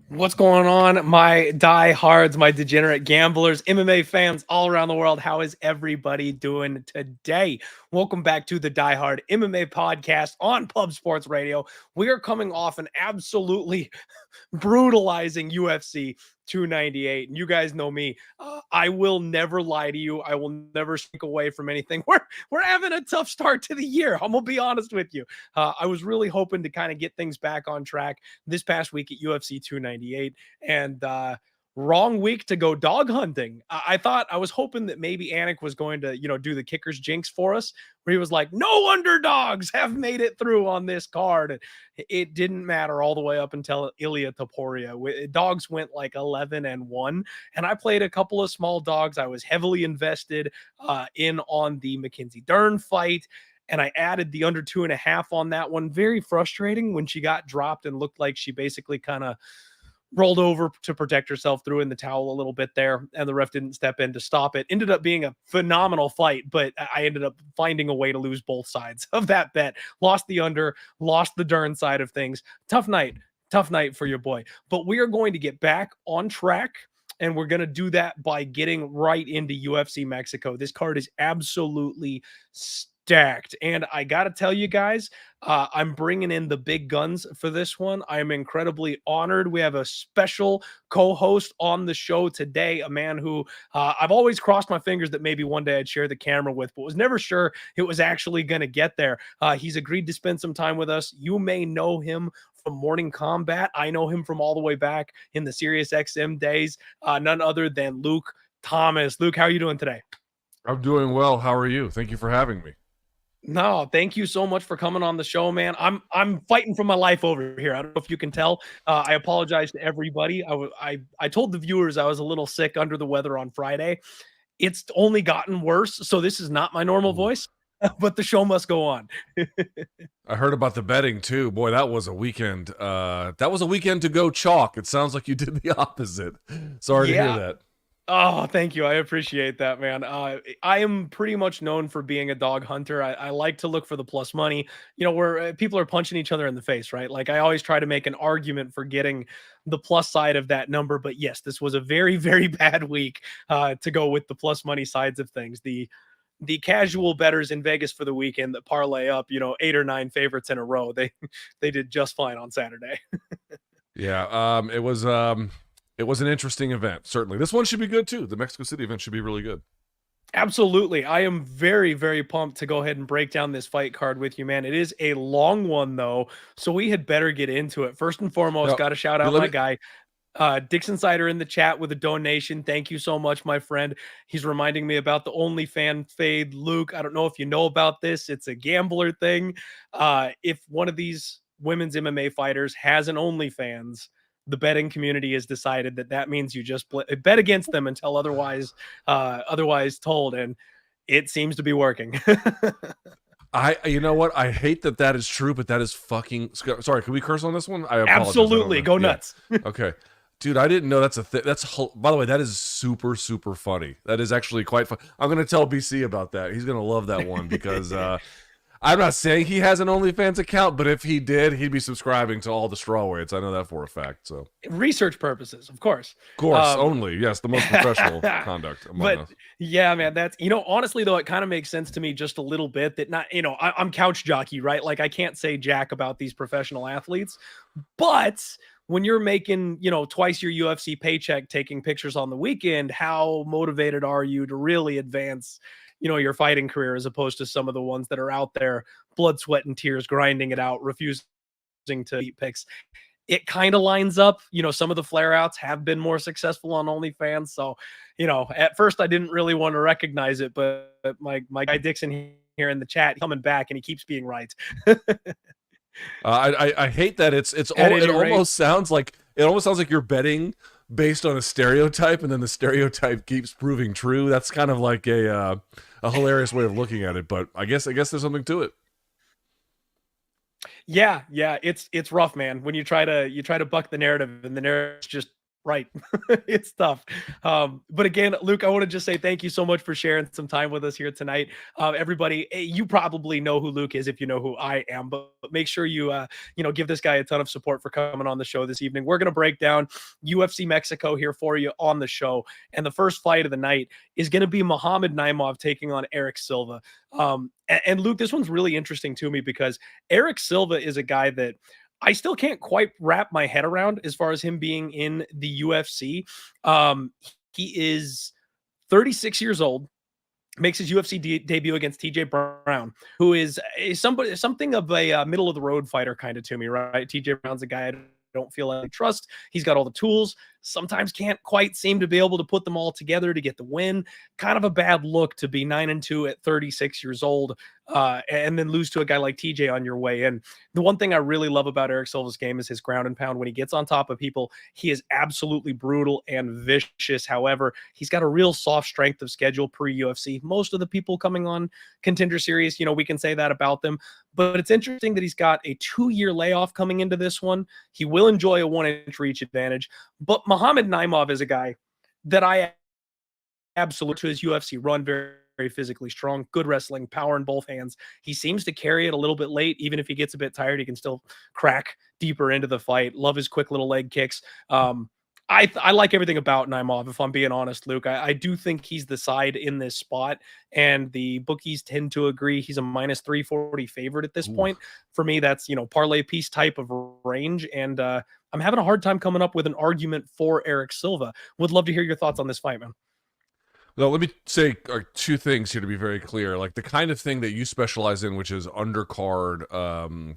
What's going on, my diehards, my degenerate gamblers, MMA fans all around the world? How is everybody doing today? Welcome back to the Die Hard MMA podcast on Pub Sports Radio. We are coming off an absolutely brutalizing UFC 298. And you guys know me. I will never lie to you. I will never shrink away from anything. We're having a tough start to the year. I'm going to be honest with you. I was really hoping to kind of get things back on track this past week at UFC 298. And wrong week to go dog hunting. I thought, I was hoping that maybe Anik was going to, do the kicker's jinx for us, where he was like, no underdogs have made it through on this card. And it didn't matter all the way up until Ilia Topuria. Dogs went like 11-1, and I played a couple of small dogs. I was heavily invested in on the Mackenzie Dern fight, and I added the under 2.5 on that one. Very frustrating when she got dropped and looked like she basically kind of rolled over to protect herself, threw in the towel a little bit there, and the ref didn't step in to stop it. Ended up being a phenomenal fight, but I ended up finding a way to lose both sides of that bet. Lost the under, lost the Dern side of things. Tough night for your boy. But we are going to get back on track, and we're going to do that by getting right into UFC Mexico. This card is absolutely stacked, and I gotta tell you guys, I'm bringing in the big guns for this one. I am incredibly honored. We have a special co-host on the show today, a man who I've always crossed my fingers that maybe one day I'd share the camera with, but was never sure it was actually going to get there. He's agreed to spend some time with us. You may know him from Morning Combat. I know him from all the way back in the Sirius XM days. None other than Luke Thomas. Luke, how are you doing today? I'm doing well. How are you? Thank you for having me. No, thank you so much for coming on the show, man. I'm fighting for my life over here. I don't know if you can tell. I apologize to everybody. I told the viewers I was a little sick, under the weather on Friday. It's only gotten worse, so this is not my normal voice, but the show must go on. I heard about the betting too. Boy, that was a weekend. That was a weekend to go chalk. It sounds like you did the opposite. Sorry to hear that. Oh, thank you. I appreciate that, man. I am pretty much known for being a dog hunter. I like to look for the plus money, where people are punching each other in the face, right? Like, I always try to make an argument for getting the plus side of that number. But yes, this was a very, very bad week to go with the plus money sides of things. The casual bettors in Vegas for the weekend that parlay up, 8 or 9 favorites in a row, they did just fine on Saturday. Yeah, it was an interesting event, certainly. This one should be good, too. The Mexico City event should be really good. Absolutely. I am very, very pumped to go ahead and break down this fight card with you, man. It is a long one, though, so we had better get into it. First and foremost, got to shout out my guy, Dixon Sider, in the chat with a donation. Thank you so much, my friend. He's reminding me about the OnlyFans fade. Luke, I don't know if you know about this. It's a gambler thing. If one of these women's MMA fighters has an OnlyFans, the betting community has decided that means you just bet against them until otherwise told, and it seems to be working. You know what? I hate that is true, but that is fucking sorry. Can we curse on this one? I apologize. Absolutely, go nuts. Okay, dude, I didn't know that's a thing. By the way, that is super, super funny. That is actually quite fun. I'm gonna tell BC about that. He's gonna love that one because I'm not saying he has an OnlyFans account, but if he did, he'd be subscribing to all the strawweights. I know that for a fact. So research purposes, of course. Only. Yes, the most professional conduct among us. Yeah, man, that's, honestly, though, it kind of makes sense to me just a little bit that not, I'm couch jockey, right? Like, I can't say jack about these professional athletes, but when you're making, twice your UFC paycheck taking pictures on the weekend, how motivated are you to really advance your fighting career, as opposed to some of the ones that are out there, blood, sweat, and tears, grinding it out, refusing to eat picks? it kind of lines up. Some of the flare outs have been more successful on OnlyFans. So, at first I didn't really want to recognize it, but my guy Dixon here in the chat coming back, and he keeps being right. I hate that it Rate, almost sounds like you're betting based on a stereotype, and then the stereotype keeps proving true. That's kind of like a hilarious way of looking at it, but I guess there's something to it. Yeah, it's rough, man. When you try to buck the narrative, and the narrative's just right. It's tough. But again, Luke, I want to just say thank you so much for sharing some time with us here tonight. Everybody, you probably know who Luke is if you know who I am, but make sure you give this guy a ton of support for coming on the show this evening. We're going to break down UFC Mexico here for you on the show. And the first fight of the night is going to be Muhammad Naimov taking on Erik Silva. And Luke, this one's really interesting to me because Erik Silva is a guy that I still can't quite wrap my head around as far as him being in the UFC. He is 36 years old, makes his UFC debut against TJ Brown, who is something of a middle of the road fighter kind of to me, right? TJ Brown's a guy I don't feel like I trust. He's got all the tools, sometimes can't quite seem to be able to put them all together to get the win. Kind of a bad look to be 9-2 at 36 years old, and then lose to a guy like TJ on your way in. The one thing I really love about Erik Silva's game is his ground and pound. When he gets on top of people, he is absolutely brutal and vicious. However, he's got a real soft strength of schedule pre-UFC. Most of the people coming on Contender Series, we can say that about them. But it's interesting that he's got a 2-year layoff coming into this one. He will enjoy a 1-inch reach advantage. But Muhammad Naimov is a guy that I absolutely, to his UFC run, very, very physically strong, good wrestling, power in both hands. He seems to carry it a little bit late. Even if he gets a bit tired, he can still crack deeper into the fight. Love his quick little leg kicks. I like everything about Naimov, if I'm being honest, Luke. I do think he's the side in this spot, and the bookies tend to agree he's a minus 340 favorite at this point. For me, that's, parlay piece type of range, and I'm having a hard time coming up with an argument for Erik Silva. Would love to hear your thoughts on this fight, man. Well, let me say two things here to be very clear. Like the kind of thing that you specialize in, which is undercard,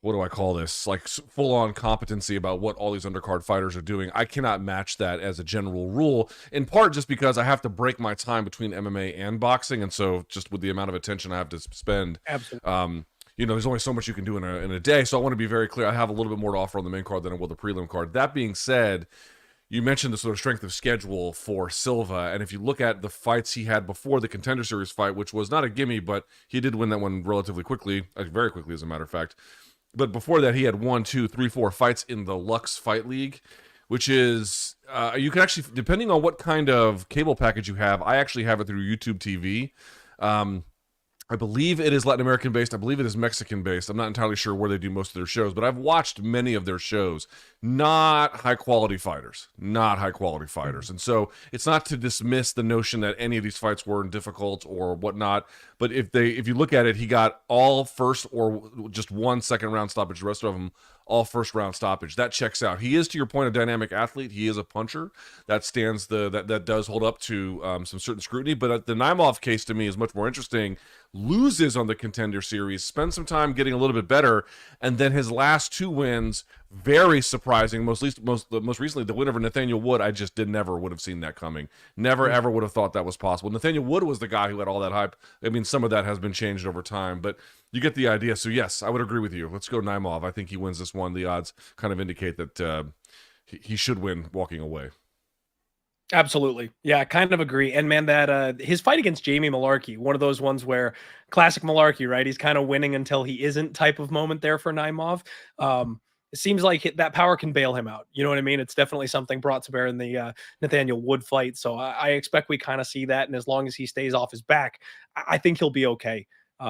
what do I call this? Like full-on competency about what all these undercard fighters are doing. I cannot match that as a general rule, in part just because I have to break my time between MMA and boxing, and so just with the amount of attention I have to spend, absolutely. There's only so much you can do in a day. So I want to be very clear. I have a little bit more to offer on the main card than I will the prelim card. That being said, you mentioned the sort of strength of schedule for Silva, and if you look at the fights he had before the Contender Series fight, which was not a gimme, but he did win that one relatively quickly, very quickly as a matter of fact. But before that, he had 1, 2, 3, 4 fights in the Lux Fight League, which is, you can actually, depending on what kind of cable package you have, I actually have it through YouTube TV. I believe it is Latin American based. I believe it is Mexican based. I'm not entirely sure where they do most of their shows, but I've watched many of their shows. Not high quality fighters. And so it's not to dismiss the notion that any of these fights weren't difficult or whatnot. But if you look at it, he got all first or just 1 second round stoppage. The rest of them all first round stoppage. That checks out. He is, to your point, a dynamic athlete. He is a puncher. That stands that does hold up to some certain scrutiny. But the Naimov case to me is much more interesting. Loses on the Contender Series, spends some time getting a little bit better, and then his last 2 wins, very surprising. Most recently, the win over Nathaniel Wood, I just never would have seen that coming. Never ever would have thought that was possible. Nathaniel Wood was the guy who had all that hype. I mean, some of that has been changed over time, but you get the idea. So yes, I would agree with you. Let's go Naimov. I think he wins this one. The odds kind of indicate that he should win walking away. Absolutely. Yeah, kind of agree. And man, that his fight against Jamie Malarkey, one of those ones where classic Malarkey, right? He's kind of winning until he isn't type of moment there for Naimov. It seems like that power can bail him out. You know what I mean? It's definitely something brought to bear in the Nathaniel Wood fight. So I expect we kind of see that. And as long as he stays off his back, I think he'll be okay.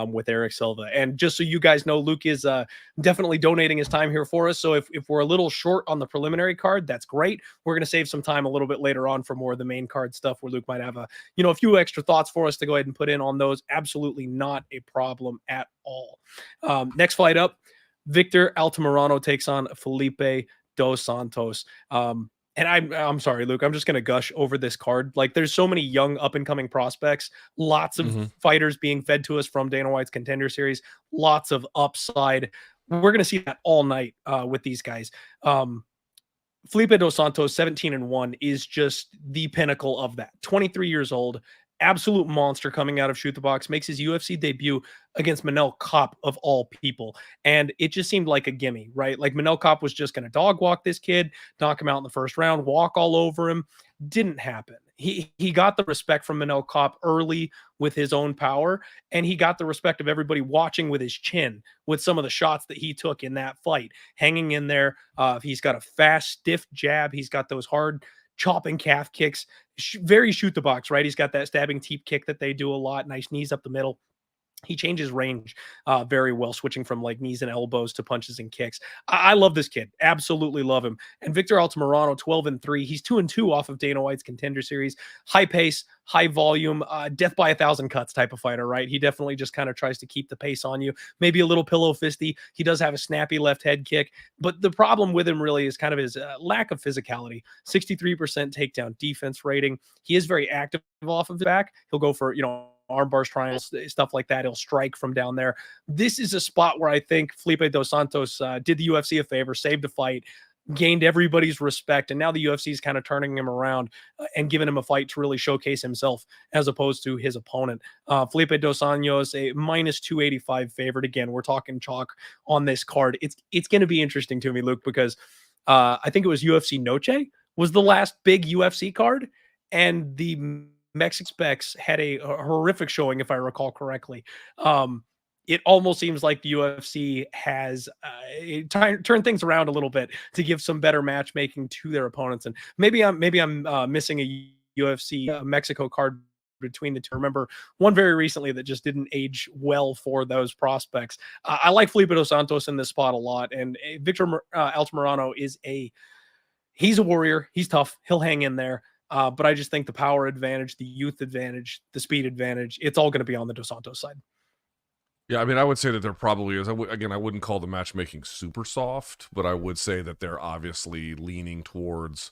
With Erik Silva. And just so you guys know, Luke is definitely donating his time here for us. So if we're a little short on the preliminary card, that's great. We're going to save some time a little bit later on for more of the main card stuff where Luke might have a few extra thoughts for us to go ahead and put in on those. Absolutely not a problem at all. Next fight up, Victor Altamirano takes on Felipe dos Santos. And I'm sorry, Luke, I'm just going to gush over this card. Like, there's so many young up-and-coming prospects, lots of fighters being fed to us from Dana White's Contender Series, lots of upside. we're going to see that all night with these guys. Felipe dos Santos, 17-1, is just the pinnacle of that. 23 years old, absolute monster coming out of Shoot the Box, makes his UFC debut against Manel Kopp of all people. And it just seemed like a gimme, right? Like Manel Kopp was just going to dog walk this kid, knock him out in the first round, walk all over him. Didn't happen. He got the respect from Manel Kopp early with his own power, and he got the respect of everybody watching with his chin with some of the shots that he took in that fight, hanging in there. He's got a fast, stiff jab. He's got those hard chopping calf kicks, very shoot the box, right? He's got that stabbing teep kick that they do a lot. Nice knees up the middle. He changes range very well, switching from like knees and elbows to punches and kicks. I love this kid. Absolutely love him. And Victor Altamirano, 12-3. He's 2-2 off of Dana White's Contender Series. High pace, high volume, death by 1,000 cuts type of fighter, right? He definitely just kind of tries to keep the pace on you. Maybe a little pillow fisty. He does have a snappy left head kick. But the problem with him really is kind of his lack of physicality. 63% takedown defense rating. He is very active off of the back. He'll go for, arm bars, triangles, stuff like that. He'll strike from down there. This is a spot where I think Felipe dos Santos did the UFC a favor, saved a fight, gained everybody's respect, and now the UFC is kind of turning him around and giving him a fight to really showcase himself as opposed to his opponent. Felipe dos Anjos, a minus 285 favorite. Again, we're talking chalk on this card. It's going to be interesting to me, Luke, because I think it was UFC Noche was the last big UFC card, and the Mexican specs had a horrific showing, if I recall correctly. It almost seems like the UFC has turned things around a little bit to give some better matchmaking to their opponents. And maybe I'm missing a UFC Mexico card between the two. I remember one very recently that just didn't age well for those prospects. I like Felipe dos Santos in this spot a lot, and Victor Altamirano he's a warrior. He's tough. He'll hang in there. But I just think the power advantage, the youth advantage, the speed advantage, it's all going to be on the Dos Santos side. Yeah, I mean, I would say that there probably is. Again, I wouldn't call the matchmaking super soft, but I would say that they're obviously leaning towards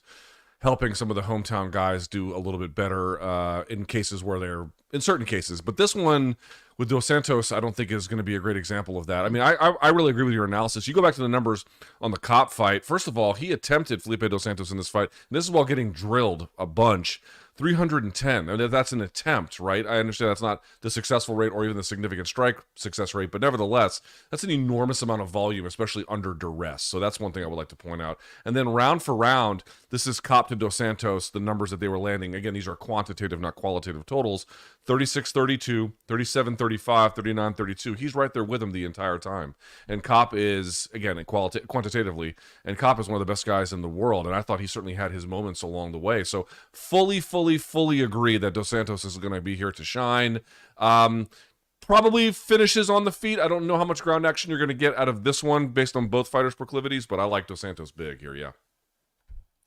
helping some of the hometown guys do a little bit better in cases where they're in certain cases. But this one with Dos Santos, I don't think is going to be a great example of that. I mean, I really agree with your analysis. You go back to the numbers on the Kopp fight. First of all, he attempted Felipe Dos Santos in this fight. And this is while getting drilled a bunch. 310. I mean, that's an attempt, right? I understand that's not the successful rate or even the significant strike success rate, but nevertheless, that's an enormous amount of volume, especially under duress. So that's one thing I would like to point out. And then round for round, this is Kopp to Dos Santos, the numbers that they were landing. Again, these are quantitative, not qualitative totals. 36-32, 37-35, 39-32. He's right there with him the entire time. And Kopp is, again, quantitatively, and Kopp is one of the best guys in the world. And I thought he certainly had his moments along the way. So fully agree that Dos Santos is going to be here to shine. Probably finishes on the feet. I don't know how much ground action you're going to get out of this one based on both fighters' proclivities, but I like Dos Santos big here, yeah.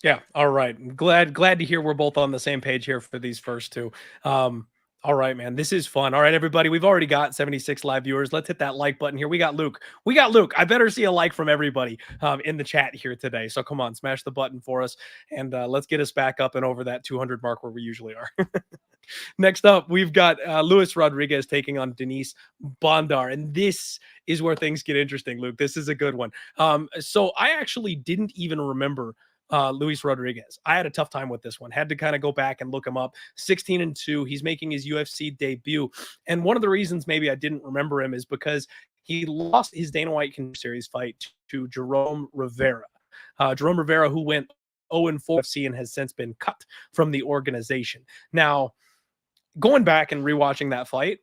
Yeah, all right. Glad to hear we're both on the same page here for these first two. All right, man. This is fun. All right, everybody. We've already got 76 live viewers. Let's hit that like button here. We got Luke. I better see a like from everybody in the chat here today. So come on, smash the button for us, and let's get us back up and over that 200 mark where we usually are. Next up, we've got Luis Rodríguez taking on Denise Bondar, and this is where things get interesting, Luke. This is a good one. So I actually didn't even remember Luis Rodríguez. I had a tough time with this one. Had to kind of go back and look him up. 16-2. He's making his UFC debut. And one of the reasons maybe I didn't remember him is because he lost his Dana White Series fight to Jerome Rivera. Jerome Rivera, who went 0-4 UFC and has since been cut from the organization. Now, going back and rewatching that fight,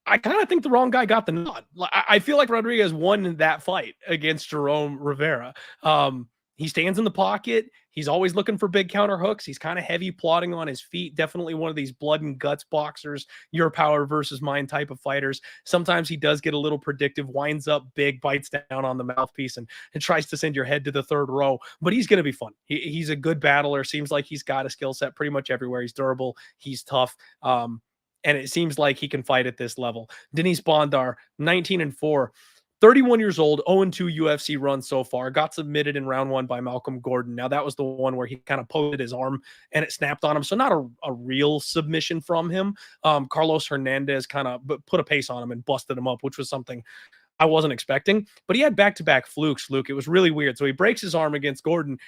I kind of think the wrong guy got the nod. I feel like Rodríguez won that fight against Jerome Rivera. He stands in the pocket. He's always looking for big counter hooks. He's kind of heavy plotting on his feet. Definitely one of these blood and guts boxers, your power versus mine type of fighters. Sometimes he does get a little predictive, winds up big, bites down on the mouthpiece, and tries to send your head to the third row. But he's going to be fun. He's a good battler. Seems like he's got a skill set pretty much everywhere. He's durable. He's tough. And it seems like he can fight at this level. Denise Bondar, 19-4. 31 years old, 0-2 UFC run so far. Got submitted in round 1 by Malcolm Gordon. Now, that was the one where he kind of posted his arm and it snapped on him. So not a real submission from him. Carlos Hernandez kind of put a pace on him and busted him up, which was something I wasn't expecting, but he had back-to-back flukes, Luke. It was really weird. So he breaks his arm against Gordon.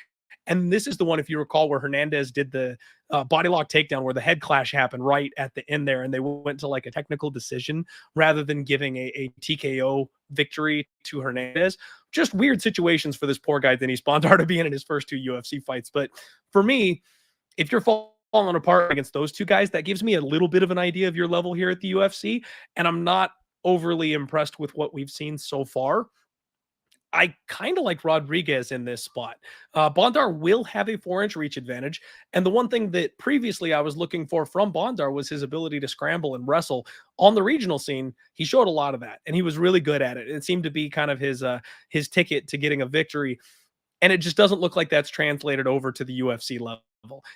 And this is the one, if you recall, where Hernandez did the body lock takedown where the head clash happened right at the end there. And they went to like a technical decision rather than giving a TKO victory to Hernandez. Just weird situations for this poor guy, Denise Bondar, to be in his first 2 UFC fights. But for me, if you're falling apart against those 2 guys, that gives me a little bit of an idea of your level here at the UFC. And I'm not overly impressed with what we've seen so far. I kind of like Rodríguez in this spot. Bondar will have a 4-inch reach advantage. And the one thing that previously I was looking for from Bondar was his ability to scramble and wrestle on the regional scene. He showed a lot of that, and he was really good at it. It seemed to be kind of his ticket to getting a victory. And it just doesn't look like that's translated over to the UFC level.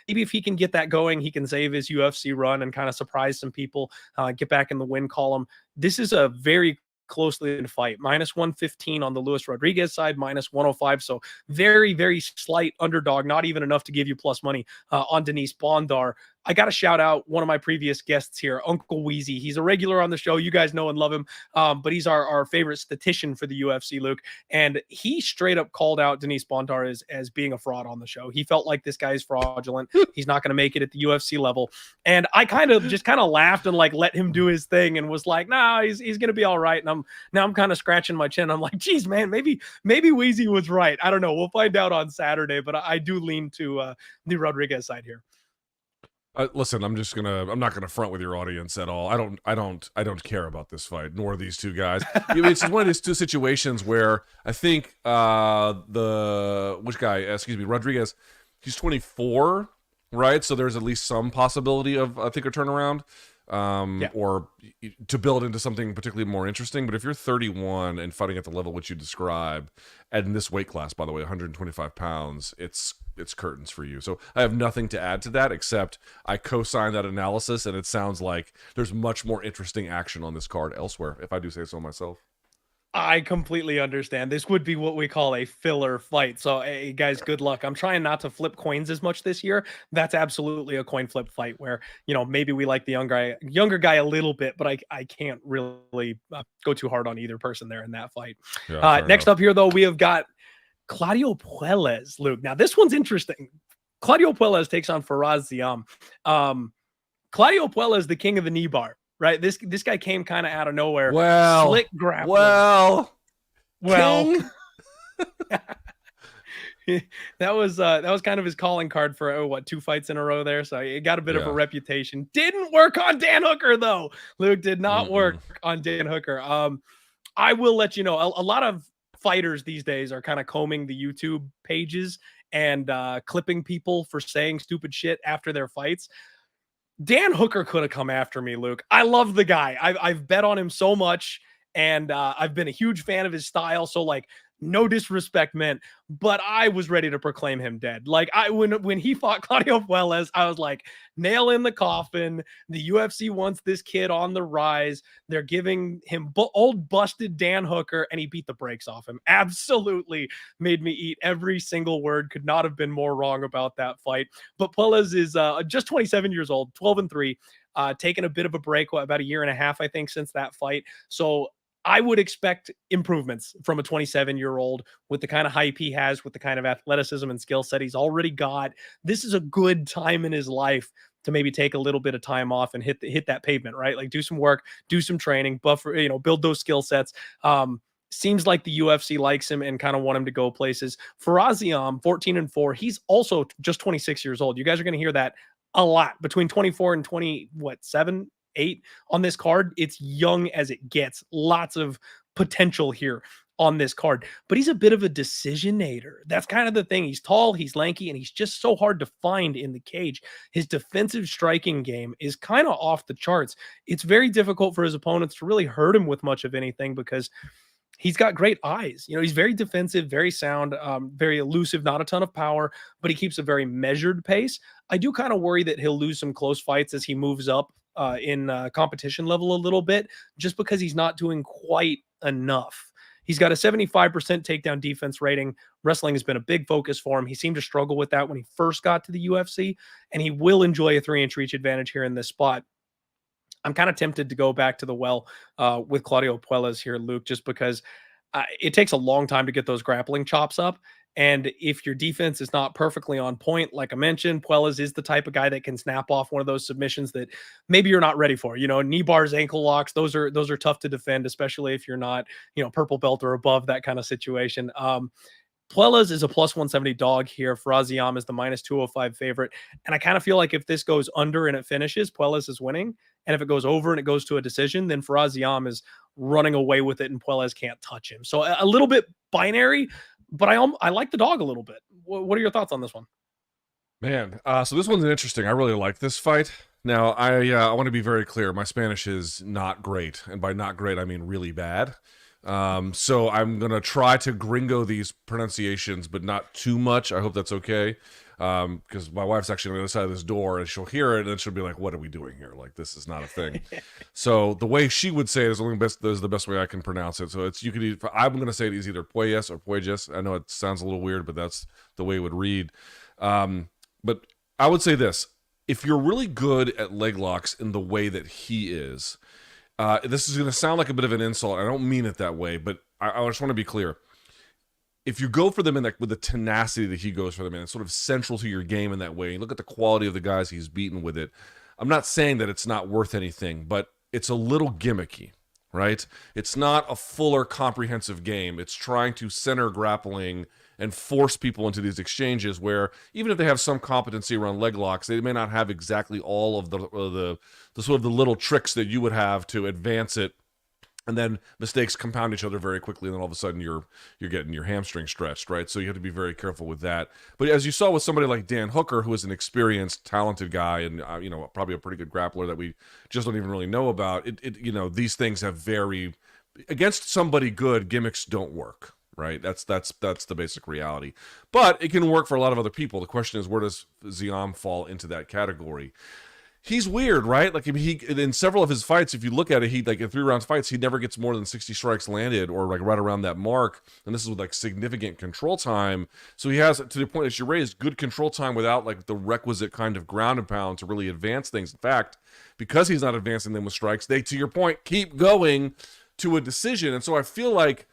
Maybe if he can get that going, he can save his UFC run and kind of surprise some people, get back in the win column. This is a very closely in fight. -115 on the Luis Rodríguez side, -105. So very, very slight underdog, not even enough to give you plus money on Denise Bondar. I got to shout out one of my previous guests here, Uncle Wheezy. He's a regular on the show. You guys know and love him, but he's our favorite statistician for the UFC, Luke. And he straight up called out Denise Bondar as being a fraud on the show. He felt like this guy is fraudulent. He's not going to make it at the UFC level. And I kind of laughed and like let him do his thing and was like, nah, he's going to be all right. And I'm kind of scratching my chin. I'm like, geez, man, maybe Wheezy was right. I don't know. We'll find out on Saturday, but I do lean to the Rodríguez side here. Listen, I'm not gonna front with your audience at all. I don't care about this fight, nor these 2 guys. It's just one of these 2 situations where I think Rodríguez, he's 24, right? So there's at least some possibility of a turnaround, or to build into something particularly more interesting. But if you're 31 and fighting at the level which you describe, and in this weight class, by the way, 125 pounds, it's curtains for you. So I have nothing to add to that, except I co-sign that analysis, and it sounds like there's much more interesting action on this card elsewhere, if I do say so myself. I completely understand. This would be what we call a filler fight. So, hey, guys, good luck. I'm trying not to flip coins as much this year. That's absolutely a coin flip fight where, maybe we like the younger guy a little bit, but I can't really go too hard on either person there in that fight. Yeah, next up here, though, we have got Claudio Puelles, Luke. Now, this one's interesting. Claudio Puelles takes on Faraz Ziam. Claudio Puelles, the king of the knee bar. Right, this guy came kind of out of nowhere. Slick grappling. Well, that was kind of his calling card for 2 fights in a row there. So he got a bit of a reputation. Didn't work on Dan Hooker though. Luke did not work on Dan Hooker. I will let you know. A lot of fighters these days are kind of combing the YouTube pages and clipping people for saying stupid shit after their fights. Dan Hooker could have come after me, Luke. I love the guy. I've bet on him so much, and I've been a huge fan of his style. So, like, no disrespect meant, but I was ready to proclaim him dead. Like, when he fought Claudio Puelles, I was like, nail in the coffin. The UFC wants this kid on the rise. They're giving him old busted Dan Hooker, and he beat the brakes off him. Absolutely made me eat every single word. Could not have been more wrong about that fight. But Puelles is just 27 years old, 12-3, taking a bit of a break, about a year and a half, I think, since that fight. So I would expect improvements from a 27-year-old with the kind of hype he has, with the kind of athleticism and skill set he's already got. This is a good time in his life to maybe take a little bit of time off and hit that pavement, right? Like, do some work, do some training, buffer, build those skill sets. Seems like the UFC likes him and kind of want him to go places. Faraz Ziam, 14-4. He's also just 26 years old. You guys are going to hear that a lot. Between 24 and 7, 8 on this card. It's young as it gets. Lots of potential here on this card, but he's a bit of a decisionator. That's kind of the thing. He's tall, he's lanky, and he's just so hard to find in the cage. His defensive striking game is kind of off the charts. It's very difficult for his opponents to really hurt him with much of anything because he's got great eyes. He's very defensive, very sound, very elusive, not a ton of power, but he keeps a very measured pace. I do kind of worry that he'll lose some close fights as he moves up in competition level a little bit, just because he's not doing quite enough. He's got a 75% takedown defense rating. Wrestling has been a big focus for him. He seemed to struggle with that when he first got to the UFC, and he will enjoy a 3-inch reach advantage here in this spot. I'm kind of tempted to go back to the well with Claudio Puelles here, Luke, just because it takes a long time to get those grappling chops up. And if your defense is not perfectly on point, like I mentioned, Puelles is the type of guy that can snap off one of those submissions that maybe you're not ready for. You know, knee bars, ankle locks, those are tough to defend, especially if you're not, you know, purple belt or above, that kind of situation. Puelles is a plus 170 dog here. Ziam is the minus 205 favorite. And I kind of feel like if this goes under and it finishes, Puelles is winning. And if it goes over and it goes to a decision, then Ziam is running away with it and Puelles can't touch him. So a little bit binary, but I like the dog a little bit. What are your thoughts on this one? Man, so this one's interesting. I really like this fight. Now, I want to be very clear. My Spanish is not great. And by not great, I mean really bad. So I'm going to try to gringo these pronunciations, but not too much. I hope that's okay. Because my wife's actually on the other side of this door and she'll hear it and then she'll be like, what are we doing here? Like, this is not a thing. So the way she would say it is the best way I can pronounce it. So I'm going to say it is either Puelles or Puelles. I know it sounds a little weird, but that's the way it would read. But I would say this, if you're really good at leg locks in the way that he is, this is going to sound like a bit of an insult. I don't mean it that way, but I just want to be clear. If you go for them with the tenacity that he goes for them in, it's sort of central to your game in that way. You look at the quality of the guys he's beaten with it. I'm not saying that it's not worth anything, but it's a little gimmicky, right? It's not a fuller, comprehensive game. It's trying to center grappling and force people into these exchanges where even if they have some competency around leg locks, they may not have exactly all of the sort of the little tricks that you would have to advance it. And then mistakes compound each other very quickly, and then all of a sudden you're getting your hamstring stretched, right? So you have to be very careful with that. But as you saw with somebody like Dan Hooker, who is an experienced, talented guy, and probably a pretty good grappler that we just don't even really know about, these things have against somebody good, gimmicks don't work, right? That's the basic reality. But it can work for a lot of other people. The question is, where does Ziam fall into that category? He's weird, right? Like, in several of his fights, if you look at it, in 3-round fights, he never gets more than 60 strikes landed, or like right around that mark. And this is with like significant control time. So he has, to the point that you raised, good control time without like the requisite kind of ground and pound to really advance things. In fact, because he's not advancing them with strikes, they, to your point, keep going to a decision. And so I feel like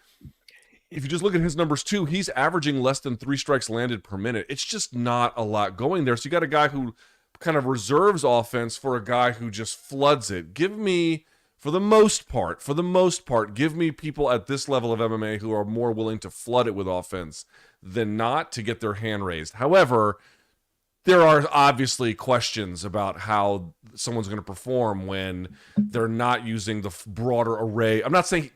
if you just look at his numbers too, he's averaging less than 3 strikes landed per minute. It's just not a lot going there. So you got a guy who kind of reserves offense for a guy who just floods it. Give me, for the most part, give me people at this level of MMA who are more willing to flood it with offense than not to get their hand raised. However, there are obviously questions about how someone's going to perform when they're not using the broader array. I'm not saying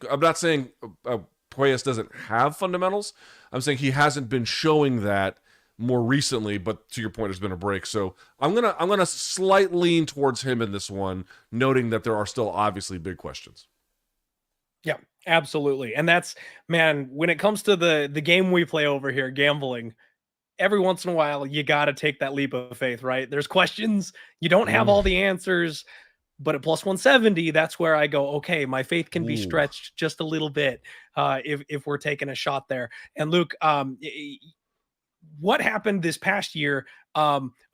Puelles doesn't have fundamentals. I'm saying he hasn't been showing that more recently, but to your point, there's been a break. So I'm gonna slight lean towards him in this one, noting that there are still obviously big questions. Yeah, absolutely. And that's, man, when it comes to the game we play over here, gambling, every once in a while you got to take that leap of faith, right? There's questions, you don't have all the answers, but at plus 170, that's where I go, okay, my faith can be stretched just a little bit if we're taking a shot there. And Luke, what happened this past year,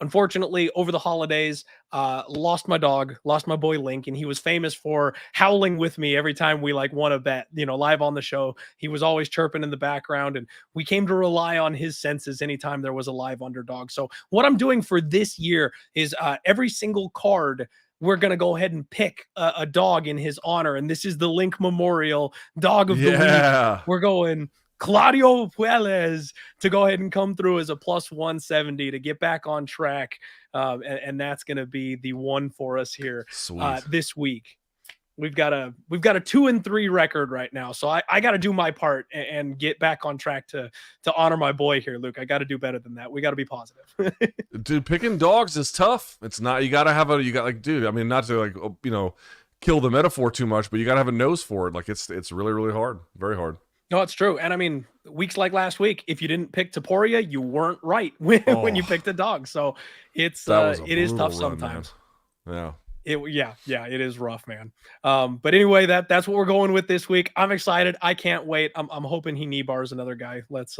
unfortunately, over the holidays, lost my boy Link, and he was famous for howling with me every time we like won a bet, live on the show. He was always chirping in the background, and we came to rely on his senses anytime there was a live underdog. So what I'm doing for this year is every single card, we're going to go ahead and pick a dog in his honor. And this is the Link Memorial Dog of the Week. We're going Claudio Puelles to go ahead and come through as a plus 170 to get back on track. And that's going to be the one for us here this week. We've got a 2-3 record right now. So I got to do my part and get back on track to honor my boy here, Luke. I got to do better than that. We got to be positive. Dude, picking dogs is tough. It's not, dude, I mean, not to kill the metaphor too much, but you got to have a nose for it. Like it's really, really hard. Very hard. No, it's true. And I mean, weeks like last week, if you didn't pick Topuria, you weren't right when you picked a dog. So it is tough sometimes. Yeah. It is rough, man. But anyway, that's what we're going with this week. I'm excited. I can't wait. I'm hoping he knee bars another guy. Let's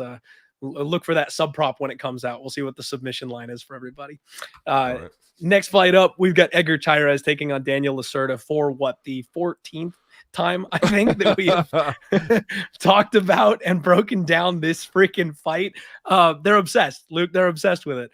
look for that sub prop when it comes out. We'll see what the submission line is for everybody. Right. Next fight up, we've got Edgar Cháirez taking on Daniel Lacerda for what, the 14th time I think that we have talked about and broken down this freaking fight. They're obsessed, Luke. They're obsessed with it.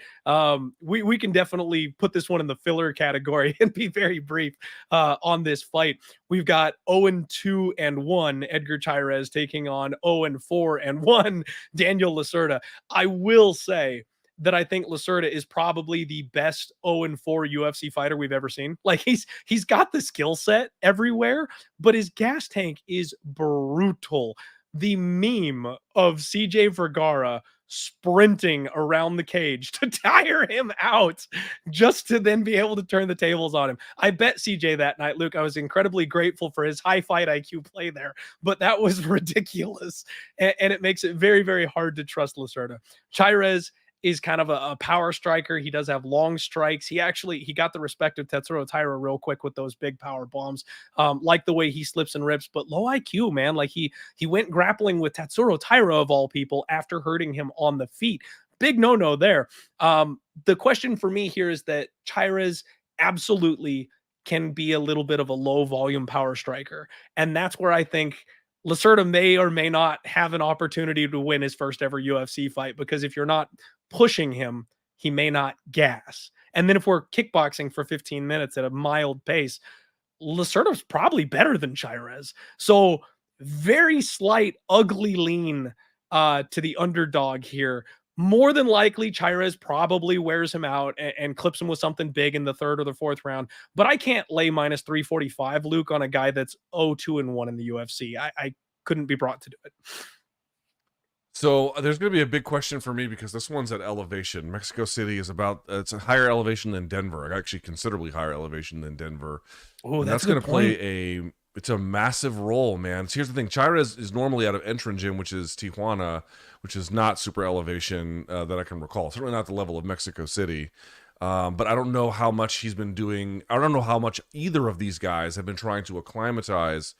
We can definitely put this one in the filler category and be very brief on this fight. We've got 0-2-1 Edgar Cháirez taking on 0-4-1 Daniel Lacerda. I will say that I think Lacerda is probably the best 0-4 UFC fighter we've ever seen. Like he's got the skill set everywhere, but his gas tank is brutal. The meme of CJ Vergara sprinting around the cage to tire him out just to then be able to turn the tables on him. I bet CJ that night, Luke. I was incredibly grateful for his high fight IQ play there, but that was ridiculous. And it makes it very, very hard to trust Lacerda. Cháirez is kind of a power striker. He does have long strikes. He got the respect of Tetsuro Taira real quick with those big power bombs. Like the way he slips and rips, but low IQ, man. Like he went grappling with Tetsuro Taira of all people after hurting him on the feet. Big no-no there. The question for me here is that Cháirez absolutely can be a little bit of a low volume power striker. And that's where I think Lacerda may or may not have an opportunity to win his first ever UFC fight, because if you're not pushing him, he may not gas. And then if we're kickboxing for 15 minutes at a mild pace, Lacerda's probably better than Cháirez. So very slight, ugly lean to the underdog here. More than likely, Cháirez probably wears him out and clips him with something big in the third or the fourth round. But I can't lay minus 345, Luke, on a guy that's 0-2-1 in the UFC. I couldn't be brought to do it. So there's going to be a big question for me because this one's at elevation. Mexico City is it's a higher elevation than Denver, actually considerably higher elevation than Denver. Oh, that's going to play it's a massive role, man. So here's the thing. Cháirez is normally out of Entrin Gym, which is Tijuana, which is not super elevation that I can recall. Certainly not the level of Mexico City. But I don't know how much he's been doing. I don't know how much either of these guys have been trying to acclimatize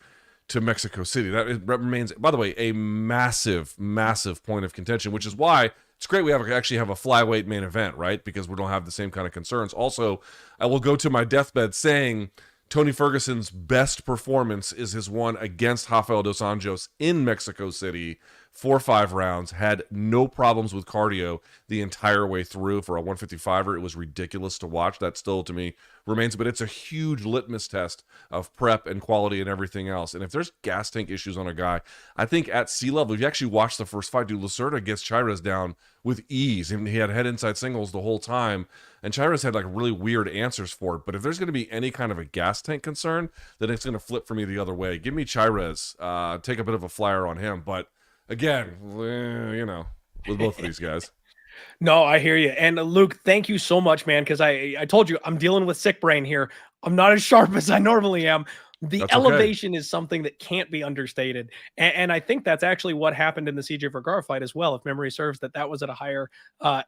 to Mexico City. That remains, by the way, a massive, massive point of contention, which is why it's great we actually have a flyweight main event, right? Because we don't have the same kind of concerns. Also, I will go to my deathbed saying Tony Ferguson's best performance is his one against Rafael dos Anjos in Mexico City for 5 rounds, had no problems with cardio the entire way through for a 155er. It was ridiculous to watch. That still, to me, remains, but it's a huge litmus test of prep and quality and everything else. And if there's gas tank issues on a guy, I think at sea level, if you actually watch the first fight, dude, Lacerda gets Cháirez down with ease. I mean, he had head inside singles the whole time, and Cháirez had like really weird answers for it. But if there's going to be any kind of a gas tank concern, then it's going to flip for me the other way. Give me Cháirez, take a bit of a flyer on him. But again, with both of these guys. No, I hear you. And Luke, thank you so much, man, because I told you I'm dealing with sick brain here. I'm not as sharp as I normally am. The elevation is something that can't be understated. And I think that's actually what happened in the CJ Vergara fight as well. If memory serves, that was at a higher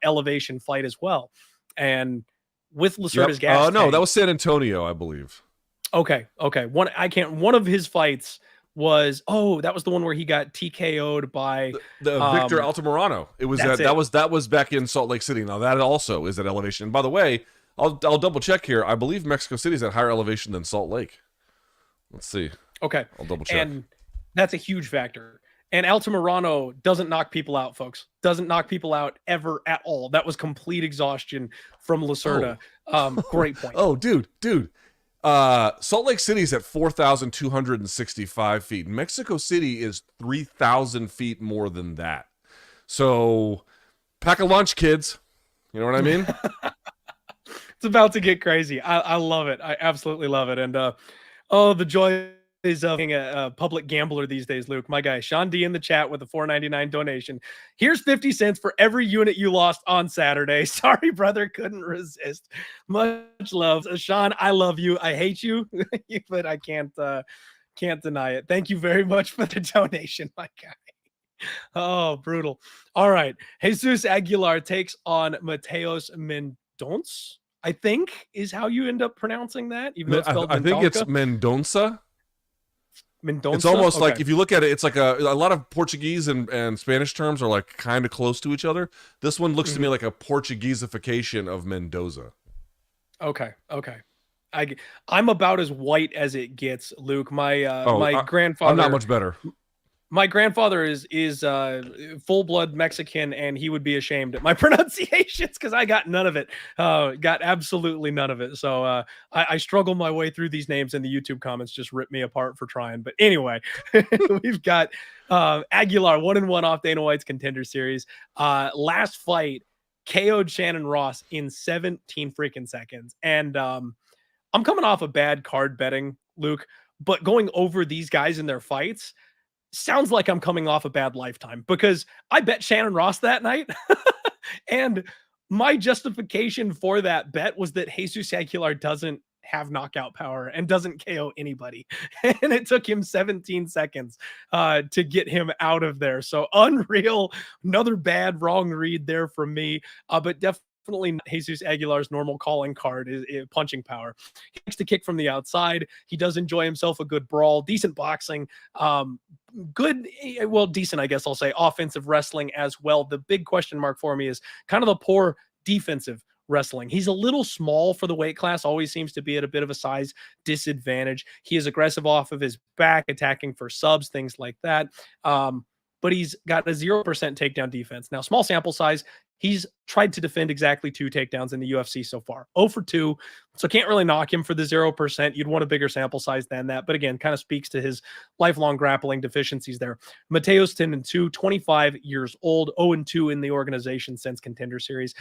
elevation fight as well. And with Lacerda's gas tank. No, that was San Antonio, I believe. Okay. One of his fights was that was the one where he got TKO'd by the Victor Altamirano. It was that was back in Salt Lake City. Now that also is at elevation. And by the way, I'll double check here. I believe Mexico City is at higher elevation than Salt Lake. Let's see. Okay, I'll double check. And that's a huge factor. And Altamirano doesn't knock people out, folks. Doesn't knock people out ever at all. That was complete exhaustion from Lacerda. Great point. Oh, dude. Salt Lake City is at 4,265 feet. Mexico City is 3,000 feet more than that. So pack a lunch, kids. You know what I mean? It's about to get crazy. I love it. I absolutely love it. And the joys of being a public gambler these days, Luke. My guy, Sean D in the chat with a $4.99 donation. Here's 50 cents for every unit you lost on Saturday. Sorry, brother. Couldn't resist. Much love. Sean, I love you. I hate you, but I can't deny it. Thank you very much for the donation, my guy. Oh, brutal. All right. Jesus Aguilar takes on Mateus Mendonça, I think is how you end up pronouncing that. Even though it's spelled I think it's Mendonça. Mendonça? It's almost like, Okay. if you look at it, it's like a lot of Portuguese and Spanish terms are like kind of close to each other. This one looks to me like a Portugueseification of Mendoza. Okay. Okay. I'm about as white as it gets, Luke. Oh, My I'm not grandfather much better. my grandfather is full blood Mexican, and he would be ashamed at my pronunciations because I got none of it. Got absolutely none of it. So I struggle my way through these names, and the YouTube comments just rip me apart for trying. But anyway, we've got Aguilar 1-1 off Dana White's Contender Series. Last fight, KO'd Shannon Ross in 17 freaking seconds, and I'm coming off a bad card betting, Luke, but going over these guys in their fights sounds like I'm coming off a bad lifetime because I bet Shannon Ross that night. And my justification for that bet was that Jesus Aguilar doesn't have knockout power and doesn't KO anybody. And it took him 17 seconds to get him out of there. So unreal. Another bad wrong read there from me, but definitely not Jesus Aguilar's normal calling card is punching power. He likes to kick from the outside. He does enjoy himself a good brawl, decent boxing, good, well, decent, I guess I'll say, offensive wrestling as well. The big question mark for me is kind of the poor defensive wrestling. He's a little small for the weight class, always seems to be at a bit of a size disadvantage. He is aggressive off of his back, attacking for subs, things like that. But he's got a 0% takedown defense. Now, small sample size, he's tried to defend exactly 2 takedowns in the UFC so far. 0 for 2. So can't really knock him for the 0%. You'd want a bigger sample size than that. But again, kind of speaks to his lifelong grappling deficiencies there. Mateus 10-2, 25 years old, 0-2 in the organization since Contender Series.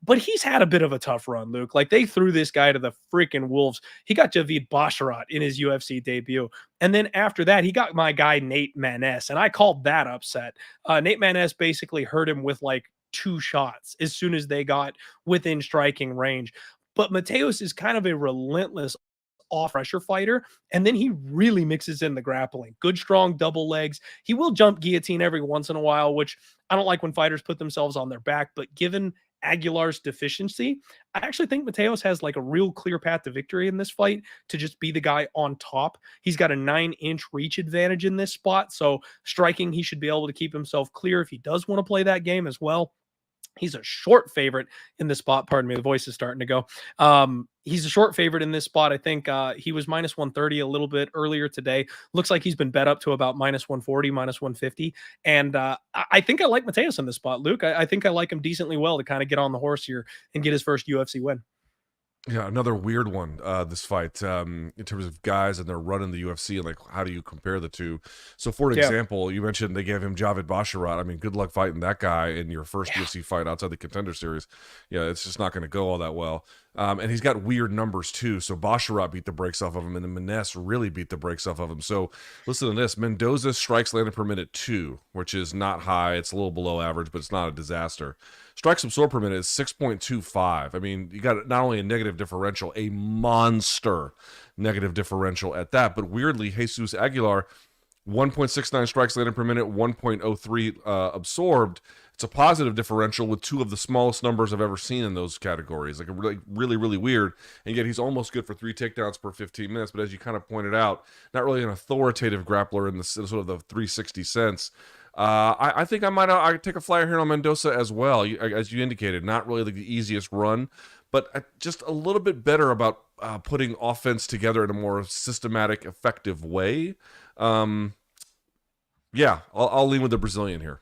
But he's had a bit of a tough run, Luke. Like, they threw this guy to the freaking wolves. He got Javid Basharat in his UFC debut. And then after that, he got my guy Nate Maness. And I called that upset. Nate Maness basically hurt him with like 2 shots as soon as they got within striking range. But Mateus is kind of a relentless off-pressure fighter, and then he really mixes in the grappling. Good, strong double legs. He will jump guillotine every once in a while, which I don't like when fighters put themselves on their back, but given Aguilar's deficiency, I actually think Mateus has like a real clear path to victory in this fight to just be the guy on top. He's got a 9-inch reach advantage in this spot, so striking, he should be able to keep himself clear if he does want to play that game as well. He's a short favorite in this spot. Pardon me, the voice is starting to go. He's a short favorite in this spot. I think he was minus 130 a little bit earlier today. Looks like he's been bet up to about minus 140, minus 150. And I think I like Mateus in this spot, Luke. I think I like him decently well to kind of get on the horse here and get his first UFC win. Yeah, another weird one, this fight, in terms of guys and their run in the UFC, and like, how do you compare the two? So, for example, you mentioned they gave him Javid Basharat. I mean, good luck fighting that guy in your first UFC fight outside the Contender Series. Yeah, it's just not going to go all that well. And he's got weird numbers, too. So, Basharat beat the brakes off of him, and then Maness really beat the brakes off of him. So, listen to this. Mendoza's strikes landed per minute 2, which is not high. It's a little below average, but it's not a disaster. Strikes absorbed per minute is 6.25. I mean, you got not only a negative differential, a monster negative differential at that, but weirdly, Jesus Aguilar, 1.69 strikes landed per minute, 1.03 absorbed. It's a positive differential with 2 of the smallest numbers I've ever seen in those categories. Like, really, really weird. And yet he's almost good for 3 takedowns per 15 minutes. But as you kind of pointed out, not really an authoritative grappler in the sort of the 360 sense. I think I take a flyer here on Mendonça as well, as you indicated. Not really the easiest run, but just a little bit better about putting offense together in a more systematic, effective way. Yeah, I'll lean with the Brazilian here.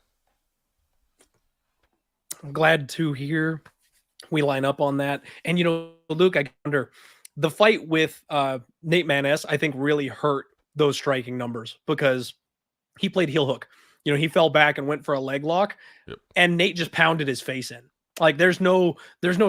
I'm glad to hear we line up on that. And, Luke, I wonder, the fight with Nate Maness, I think, really hurt those striking numbers because he played heel hook. He fell back and went for a leg lock, and Nate just pounded his face in. Like, there's no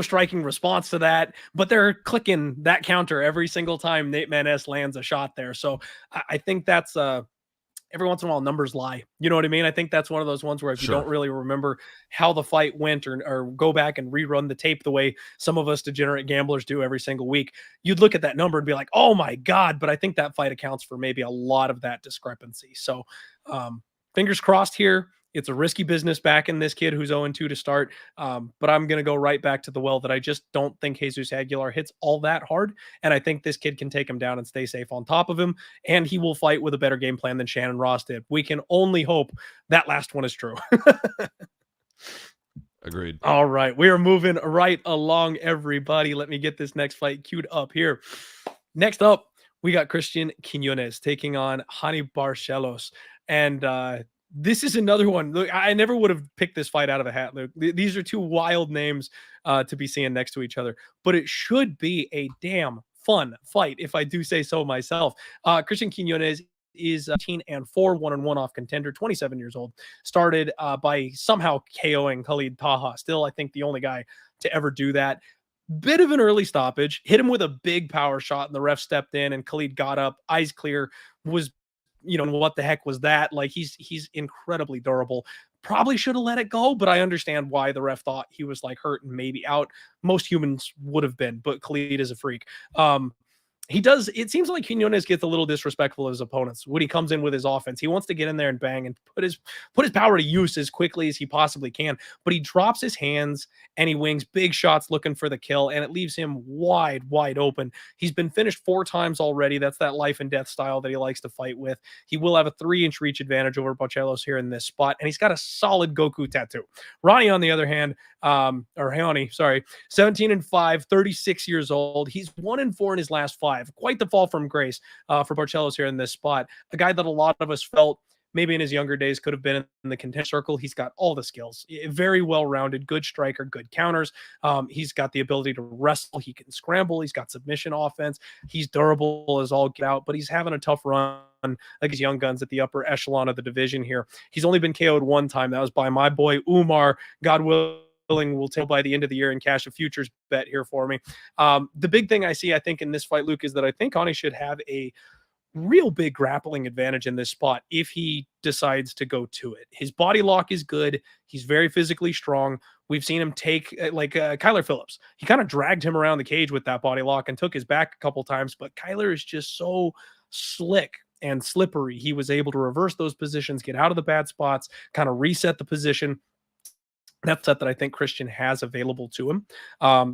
striking response to that, but they're clicking that counter every single time Nate Maness lands a shot there. So I think that's every once in a while numbers lie. You know what I mean? I think that's one of those ones where if you don't really remember how the fight went or go back and rerun the tape the way some of us degenerate gamblers do every single week, you'd look at that number and be like, oh my God. But I think that fight accounts for maybe a lot of that discrepancy. So, fingers crossed here. It's a risky business backing this kid who's 0-2 to start. But I'm going to go right back to the well that I just don't think Jesus Aguilar hits all that hard. And I think this kid can take him down and stay safe on top of him. And he will fight with a better game plan than Shannon Ross did. We can only hope that last one is true. Agreed. All right. We are moving right along, everybody. Let me get this next fight queued up here. Next up, we got Cristian Quiñonez taking on Hani Barcelos. And this is another one. Look, I never would have picked this fight out of a hat, Luke. These are two wild names to be seeing next to each other, but it should be a damn fun fight, if I do say so myself. Cristian Quiñonez is 18-4, 1-1 off contender, 27 years old. Started by somehow KOing Khalid Taha. Still, I think the only guy to ever do that. Bit of an early stoppage, hit him with a big power shot, and the ref stepped in, and Khalid got up, eyes clear, was, what the heck was that? Like, he's incredibly durable. Probably should have let it go, but I understand why the ref thought he was like hurt and maybe out. Most humans would have been, but Khalid is a freak. It seems like Quiñonez gets a little disrespectful of his opponents when he comes in with his offense. He wants to get in there and bang and put his power to use as quickly as he possibly can, but he drops his hands and he wings big shots looking for the kill, and it leaves him wide open. He's been finished 4 times already. That's that life and death style that he likes to fight with. He will have a 3-inch reach advantage over Barcelos here in this spot, and he's got a solid Goku tattoo. Raoni, on the other hand, Raoni, sorry, 17-5, 36 years old. He's 1-4 in his last 5. Quite the fall from grace for Barcelos here in this spot. A guy that a lot of us felt maybe in his younger days could have been in the contender circle. He's got all the skills. Very well-rounded, good striker, good counters. He's got the ability to wrestle. He can scramble. He's got submission offense. He's durable as all get out, but he's having a tough run like his young guns at the upper echelon of the division here. He's only been KO'd 1 time. That was by my boy Umar. God willing, will tell by the end of the year and cash a futures bet here for me. The big thing I see, I think, in this fight, Luke, is that I think Hani should have a real big grappling advantage in this spot if he decides to go to it. His body lock is good. He's very physically strong. We've seen him take Kyler Phillips. He kind of dragged him around the cage with that body lock and took his back a couple times, but Kyler is just so slick and slippery. He was able to reverse those positions, get out of the bad spots, kind of reset the position. That's that I think Cristian has available to him.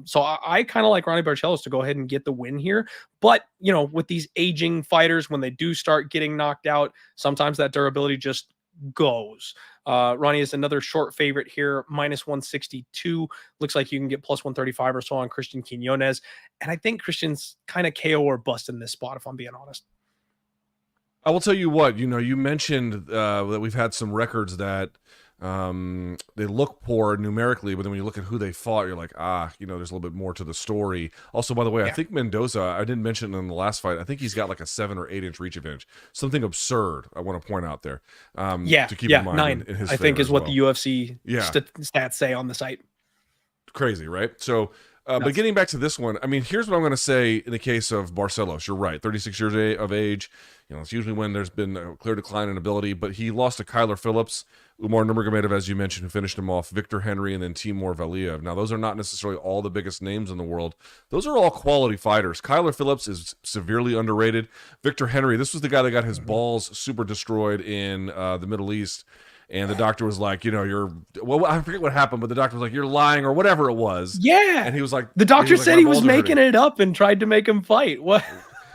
So I kind of like Raoni Barcelos to go ahead and get the win here. But, with these aging fighters, when they do start getting knocked out, sometimes that durability just goes. Raoni is another short favorite here, -162. Looks like you can get +135 or so on Cristian Quiñonez. And I think Cristian's kind of KO or bust in this spot, if I'm being honest. I will tell you what, you mentioned that we've had some records that they look poor numerically, but then when you look at who they fought, you're like, there's a little bit more to the story. Also, by the way, I think Mendonça, I didn't mention in the last fight, I think he's got like a 7 or 8 inch reach advantage. Something absurd I want to point out there. To keep in mind 9, in his I think is what the UFC stats say on the site. Crazy, right? So, but getting back to this one, I mean, here's what I'm going to say in the case of Barcelos. You're right, 36 years of age. It's usually when there's been a clear decline in ability, but he lost to Kyler Phillips, Umar Nurmagomedov, as you mentioned, who finished him off, Victor Henry, and then Timur Valiev. Now, those are not necessarily all the biggest names in the world. Those are all quality fighters. Kyler Phillips is severely underrated. Victor Henry, this was the guy that got his balls super destroyed in the Middle East. And the doctor was like, I forget what happened, but the doctor was like, you're lying or whatever it was. Yeah. And he was like, the doctor said he was making it up and tried to make him fight. What?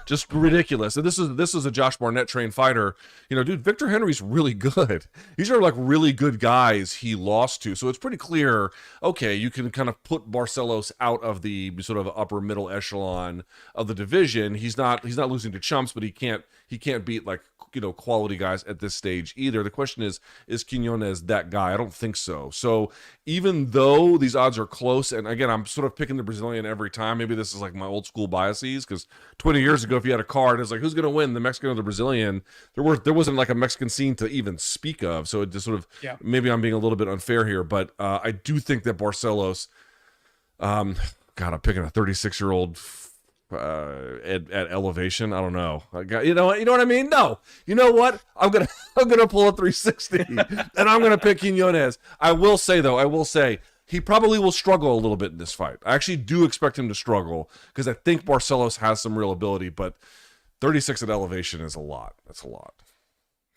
Just ridiculous. And this is a Josh Barnett trained fighter. Dude, Victor Henry's really good. These are like really good guys he lost to. So it's pretty clear, okay, you can kind of put Barcelos out of the sort of upper middle echelon of the division. He's not losing to chumps, but he can't beat like, quality guys at this stage either. The question is Quiñonez that guy? I don't think so. So even though these odds are close, and again, I'm sort of picking the Brazilian every time. Maybe this is like my old school biases, because 20 years ago, if you had a card, it's like, who's going to win, the Mexican or the Brazilian? There wasn't like a Mexican scene to even speak of. So it just sort of, maybe I'm being a little bit unfair here, but I do think that Barcelos, God, I'm picking a 36-year-old at elevation. I don't know. You know what I mean? No. You know what? I'm gonna pull a 360 and I'm gonna pick Quiñonez. I will say he probably will struggle a little bit in this fight. I actually do expect him to struggle because I think Barcelos has some real ability, but 36 at elevation is a lot. That's a lot.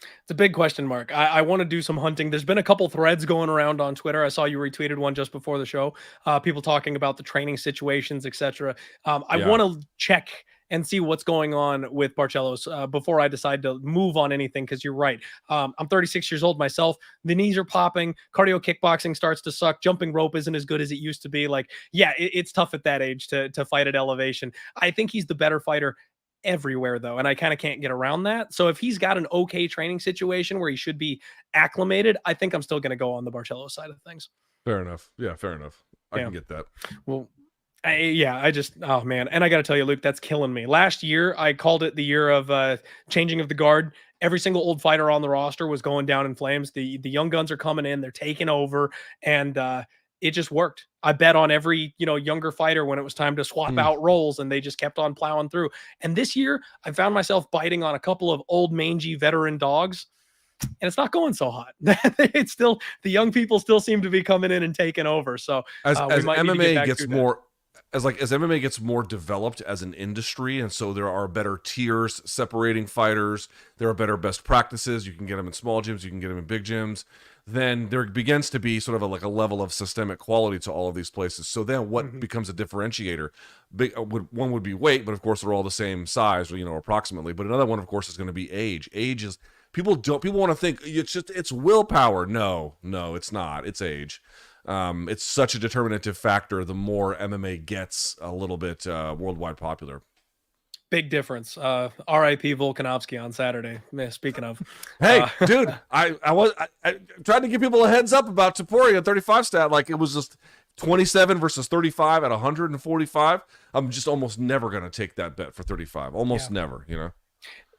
It's a big question mark. I want to do some hunting. There's been a couple threads going around on Twitter. I saw you retweeted one just before the show. People talking about the training situations, etc. I Yeah. want to check and see what's going on with Barcelos before I decide to move on anything. Because you're right. I'm 36 years old myself. The knees are popping. Cardio kickboxing starts to suck. Jumping rope isn't as good as it used to be. Like, yeah, it's tough at that age to fight at elevation. I think he's the better fighter everywhere though, and I kind of can't get around that. So if he's got an okay training situation where he should be acclimated, I think I'm still going to go on the Barcelos side of things. Fair enough. Yeah, fair enough. I can get that. Well, I just, oh man, and I got to tell you, Luke, that's killing me. Last year, I called it the year of changing of the guard. Every single old fighter on the roster was going down in flames. The young guns are coming in, they're taking over, and it just worked. I bet on every younger fighter when it was time to swap out roles, and they just kept on plowing through. And this year, I found myself biting on a couple of old mangy veteran dogs, and it's not going so hot. It's still, the young people still seem to be coming in and taking over. So as MMA as MMA gets more developed as an industry, and so there are better tiers separating fighters, there are better best practices. You can get them in small gyms, you can get them in big gyms. Then there begins to be sort of a level of systemic quality to all of these places. So then what becomes a differentiator? One would be weight, but of course they're all the same size, approximately. But another one, of course, is going to be age. Age is, people want to think it's willpower. No, it's not. It's age. It's such a determinative factor the more MMA gets a little bit worldwide popular. Big difference. R.I.P. Volkanovski on Saturday. Speaking of, hey, dude, I tried to give people a heads up about Topuria at 35 stat. Like, it was just 27 versus 35 at 145. I'm just almost never gonna take that bet for 35. Almost never.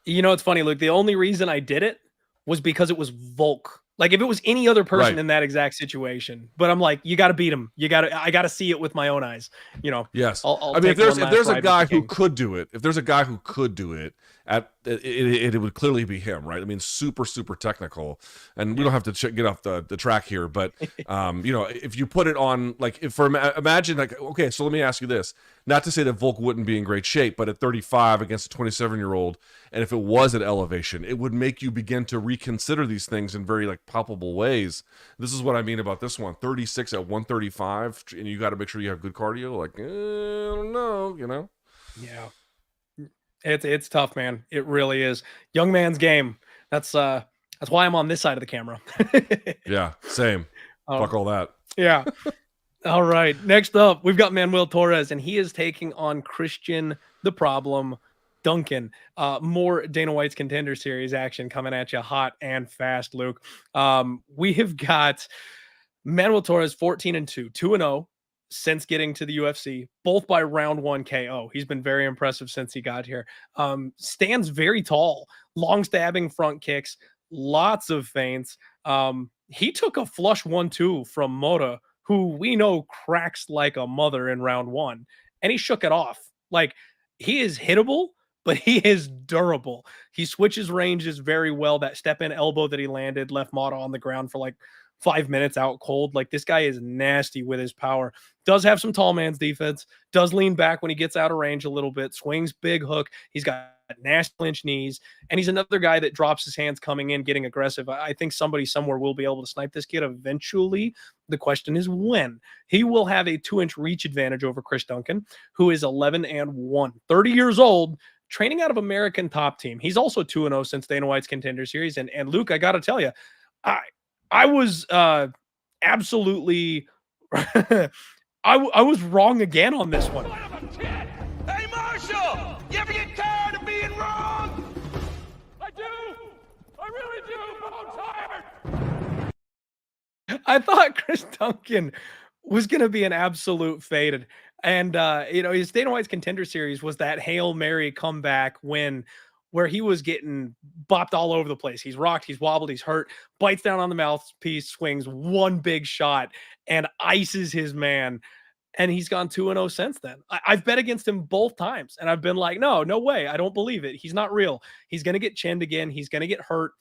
It's funny, Luke. The only reason I did it was because it was Volk. Like, if it was any other person in that exact situation, but I'm like, you got to beat him. I got to see it with my own eyes. Yes. I'll I mean, if there's a guy who king. could do it, it would clearly be him, right? I mean, super, super technical, and we don't have to get off the track here, but if you put it on, imagine, okay, so let me ask you this. Not to say that Volk wouldn't be in great shape, but at 35 against a 27-year-old, and if it was at elevation, it would make you begin to reconsider these things in very palpable ways. This is what I mean about this one. 36 at 135, and you got to make sure you have good cardio. I don't know, Yeah. It's tough, man. It really is. Young man's game. That's why I'm on this side of the camera. Yeah, same. Fuck all that. Yeah. All right. Next up, we've got Manuel Torres, and he is taking on Cristian the Problem Duncan. More Dana White's Contender Series action coming at you hot and fast, Luke. We have got Manuel Torres 14-2, 2-0 since getting to the UFC, both by round 1 KO. He's been very impressive since he got here. Stands very tall, long stabbing front kicks, lots of feints. He took a flush 1-2 from Mota, who we know cracks like a mother in round 1, and he shook it off. Like, he is hittable, but he is durable. He switches ranges very well. That step in elbow that he landed left Mota on the ground for 5 minutes out cold. Like, this guy is nasty with his power. Does have some tall man's defense, does lean back when he gets out of range a little bit, swings big hook. He's got nasty clinch knees, and he's another guy that drops his hands coming in, getting aggressive. I think somebody somewhere will be able to snipe this kid eventually. The question is when. He will have a 2-inch reach advantage over Chris Duncan, who is 11-1, 30 years old, training out of American Top Team. He's also 2-0 since Dana White's Contender Series. And Luke, I got to tell you, I was absolutely I was wrong again on this one. Hey, Marshall! You ever get tired of being wrong? I do! I really do, but I'm tired! I thought Chris Duncan was going to be an absolute faded. And, his Dana White's Contender Series was that Hail Mary comeback win where he was getting bopped all over the place. He's rocked, he's wobbled, he's hurt, bites down on the mouthpiece, swings one big shot, and ices his man. And he's gone 2-0 since then. I've bet against him both times, and I've been like, no way. I don't believe it. He's not real. He's going to get chinned again. He's going to get hurt.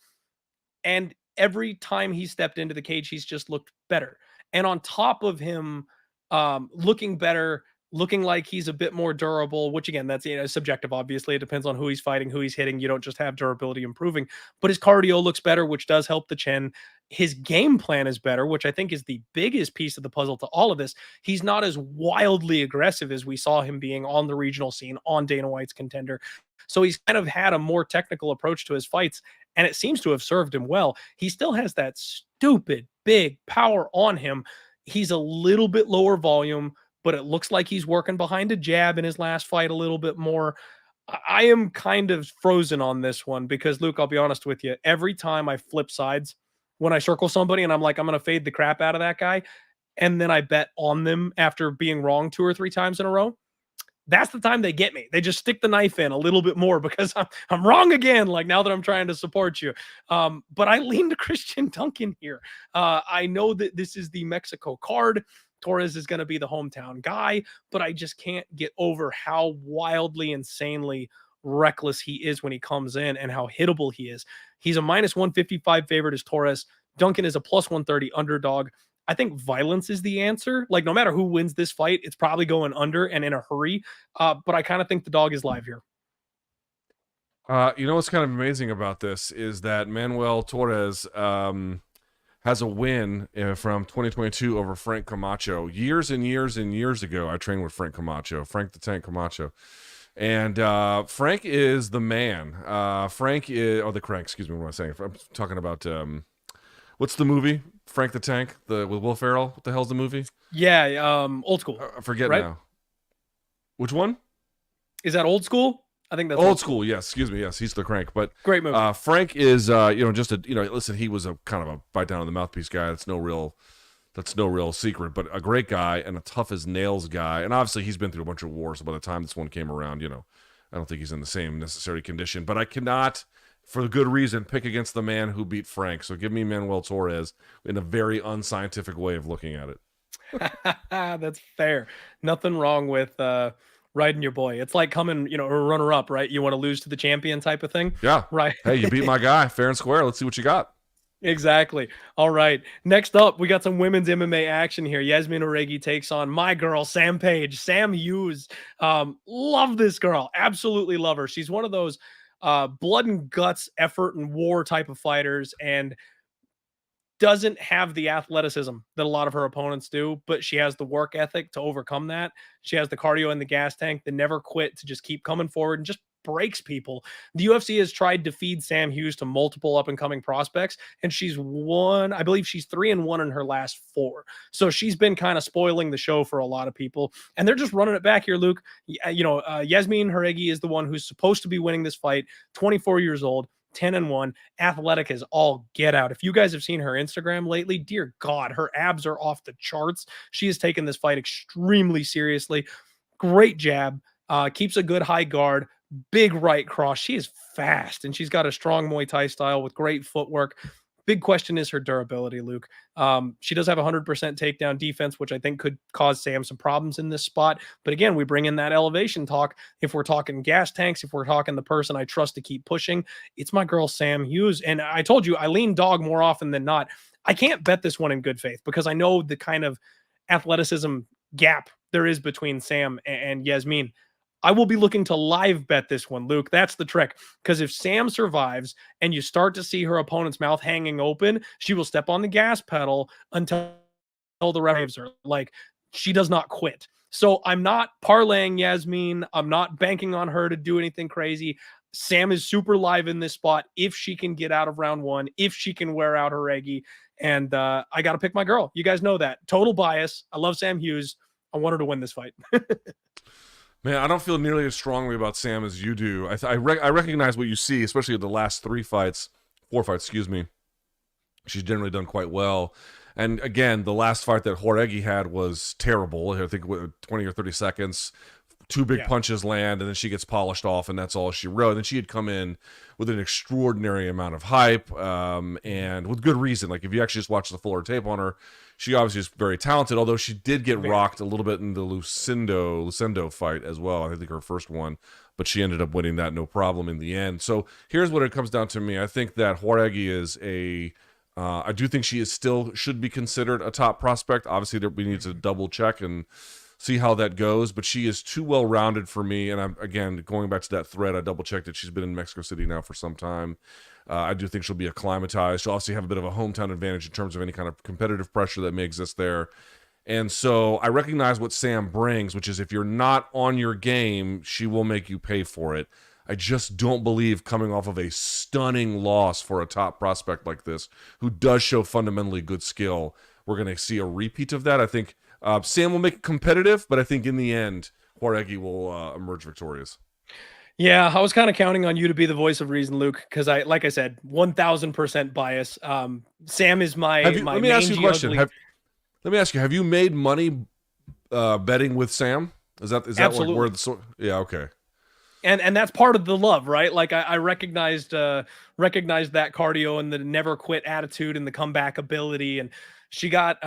And every time he stepped into the cage, he's just looked better. And on top of him looking better, looking like he's a bit more durable, which again, that's subjective. Obviously, it depends on who he's fighting, who he's hitting. You don't just have durability improving, but his cardio looks better, which does help the chin. His game plan is better, which I think is the biggest piece of the puzzle to all of this. He's not as wildly aggressive as we saw him being on the regional scene on Dana White's Contender. So he's kind of had a more technical approach to his fights, and it seems to have served him well. He still has that stupid big power on him. He's a little bit lower volume, but it looks like he's working behind a jab in his last fight a little bit more. I am kind of frozen on this one because, Luke, I'll be honest with you. Every time I flip sides, when I circle somebody and I'm like, I'm going to fade the crap out of that guy, and then I bet on them after being wrong 2 or 3 times in a row, that's the time they get me. They just stick the knife in a little bit more because I'm wrong again. Like now that I'm trying to support you. But I lean to Cristian Duncan here. I know that this is the Mexico card. Torres is going to be the hometown guy, but I just can't get over how wildly, insanely reckless he is when he comes in and how hittable he is. He's a minus 155 favorite as Torres. Duncan is a plus 130 underdog. I think violence is the answer. Like no matter who wins this fight, it's probably going under and in a hurry. But I kind of think the dog is live here. You know what's kind of amazing about this is that Manuel Torres has a win from 2022 over Frank Camacho. Years and years and years ago, I trained with Frank Camacho, Frank the Tank Camacho. And Frank is the man. Frank is, the crank, excuse me, what am I saying? I'm talking about, what's the movie? Frank the Tank, with Will Ferrell. What the hell's the movie? Yeah, Old School. I forget right? now. Which one? Is that Old School? I think that's Old School. Yes, excuse me. Yes, he's the crank. But great movie. Frank is, just a, listen, he was a kind of a bite down on the mouthpiece guy. That's no real secret. But a great guy and a tough as nails guy. And obviously, he's been through a bunch of wars. So by the time this one came around, I don't think he's in the same necessary condition. But I cannot, for good reason, pick against the man who beat Frank. So give me Manuel Torres in a very unscientific way of looking at it. That's fair. Nothing wrong with riding your boy. It's like coming, a runner up, right? You want to lose to the champion type of thing. Yeah. Right. Hey, you beat my guy fair and square. Let's see what you got. Exactly. All right. Next up, we got some women's MMA action here. Yazmin Jauregui takes on my girl, Sam Hughes. Love this girl. Absolutely love her. She's one of those blood and guts, effort and war type of fighters, and doesn't have the athleticism that a lot of her opponents do, but she has the work ethic to overcome that. She has the cardio and the gas tank, the never quit to just keep coming forward and just breaks people. The UFC has tried to feed Sam Hughes to multiple up and coming prospects, and she's won, I believe she's 3-1 in her last 4. So she's been kind of spoiling the show for a lot of people, and they're just running it back here, Luke. Yazmin Jauregui is the one who's supposed to be winning this fight, 24 years old. 10-1, athletic as all get out. If you guys have seen her Instagram lately, dear God, her abs are off the charts. She has taken this fight extremely seriously. Great jab, keeps a good high guard, big right cross. She is fast, and she's got a strong Muay Thai style with great footwork. Big question is her durability, Luke. She does have 100% takedown defense, which I think could cause Sam some problems in this spot. But again, we bring in that elevation talk. If we're talking gas tanks, if we're talking the person I trust to keep pushing, it's my girl, Sam Hughes. And I told you, I lean dog more often than not. I can't bet this one in good faith because I know the kind of athleticism gap there is between Sam and Yazmin. I will be looking to live bet this one, Luke. That's the trick. Because if Sam survives and you start to see her opponent's mouth hanging open, she will step on the gas pedal until the ref waves her. Like, she does not quit. So I'm not parlaying Yazmin. I'm not banking on her to do anything crazy. Sam is super live in this spot if she can get out of round 1, if she can wear out Jauregui. And I got to pick my girl. You guys know that. Total bias. I love Sam Hughes. I want her to win this fight. Man, I don't feel nearly as strongly about Sam as you do. I recognize what you see, especially the last 4 fights, excuse me. She's generally done quite well. And again, the last fight that Jauregui had was terrible. I think 20 or 30 seconds, 2 big punches land, and then she gets polished off, and that's all she wrote. And then she had come in with an extraordinary amount of hype, and with good reason. Like, if you actually just watch the fuller tape on her, she obviously is very talented, although she did get rocked a little bit in the Lucindo fight as well. I think her first one, but she ended up winning that no problem in the end. So here's what it comes down to me. I think that Jauregui is I do think she is still should be considered a top prospect. Obviously, we need to double check and see how that goes. But she is too well rounded for me. And I'm, again, going back to that thread, I double checked that she's been in Mexico City now for some time. I do think she'll be acclimatized. She'll also have a bit of a hometown advantage in terms of any kind of competitive pressure that may exist there. And so I recognize what Sam brings, which is if you're not on your game, she will make you pay for it. I just don't believe, coming off of a stunning loss for a top prospect like this, who does show fundamentally good skill, we're going to see a repeat of that. I think Sam will make it competitive, but I think in the end, Jauregui will emerge victorious. Yeah, I was kind of counting on you to be the voice of reason, Luke, because like I said, 1000% bias. Sam is my let me ask you a question. Let me ask you: have you made money betting with Sam? Is that Absolutely. Like where the yeah, okay. And that's part of the love, right? Like I recognized that cardio and the never quit attitude and the comeback ability. And she got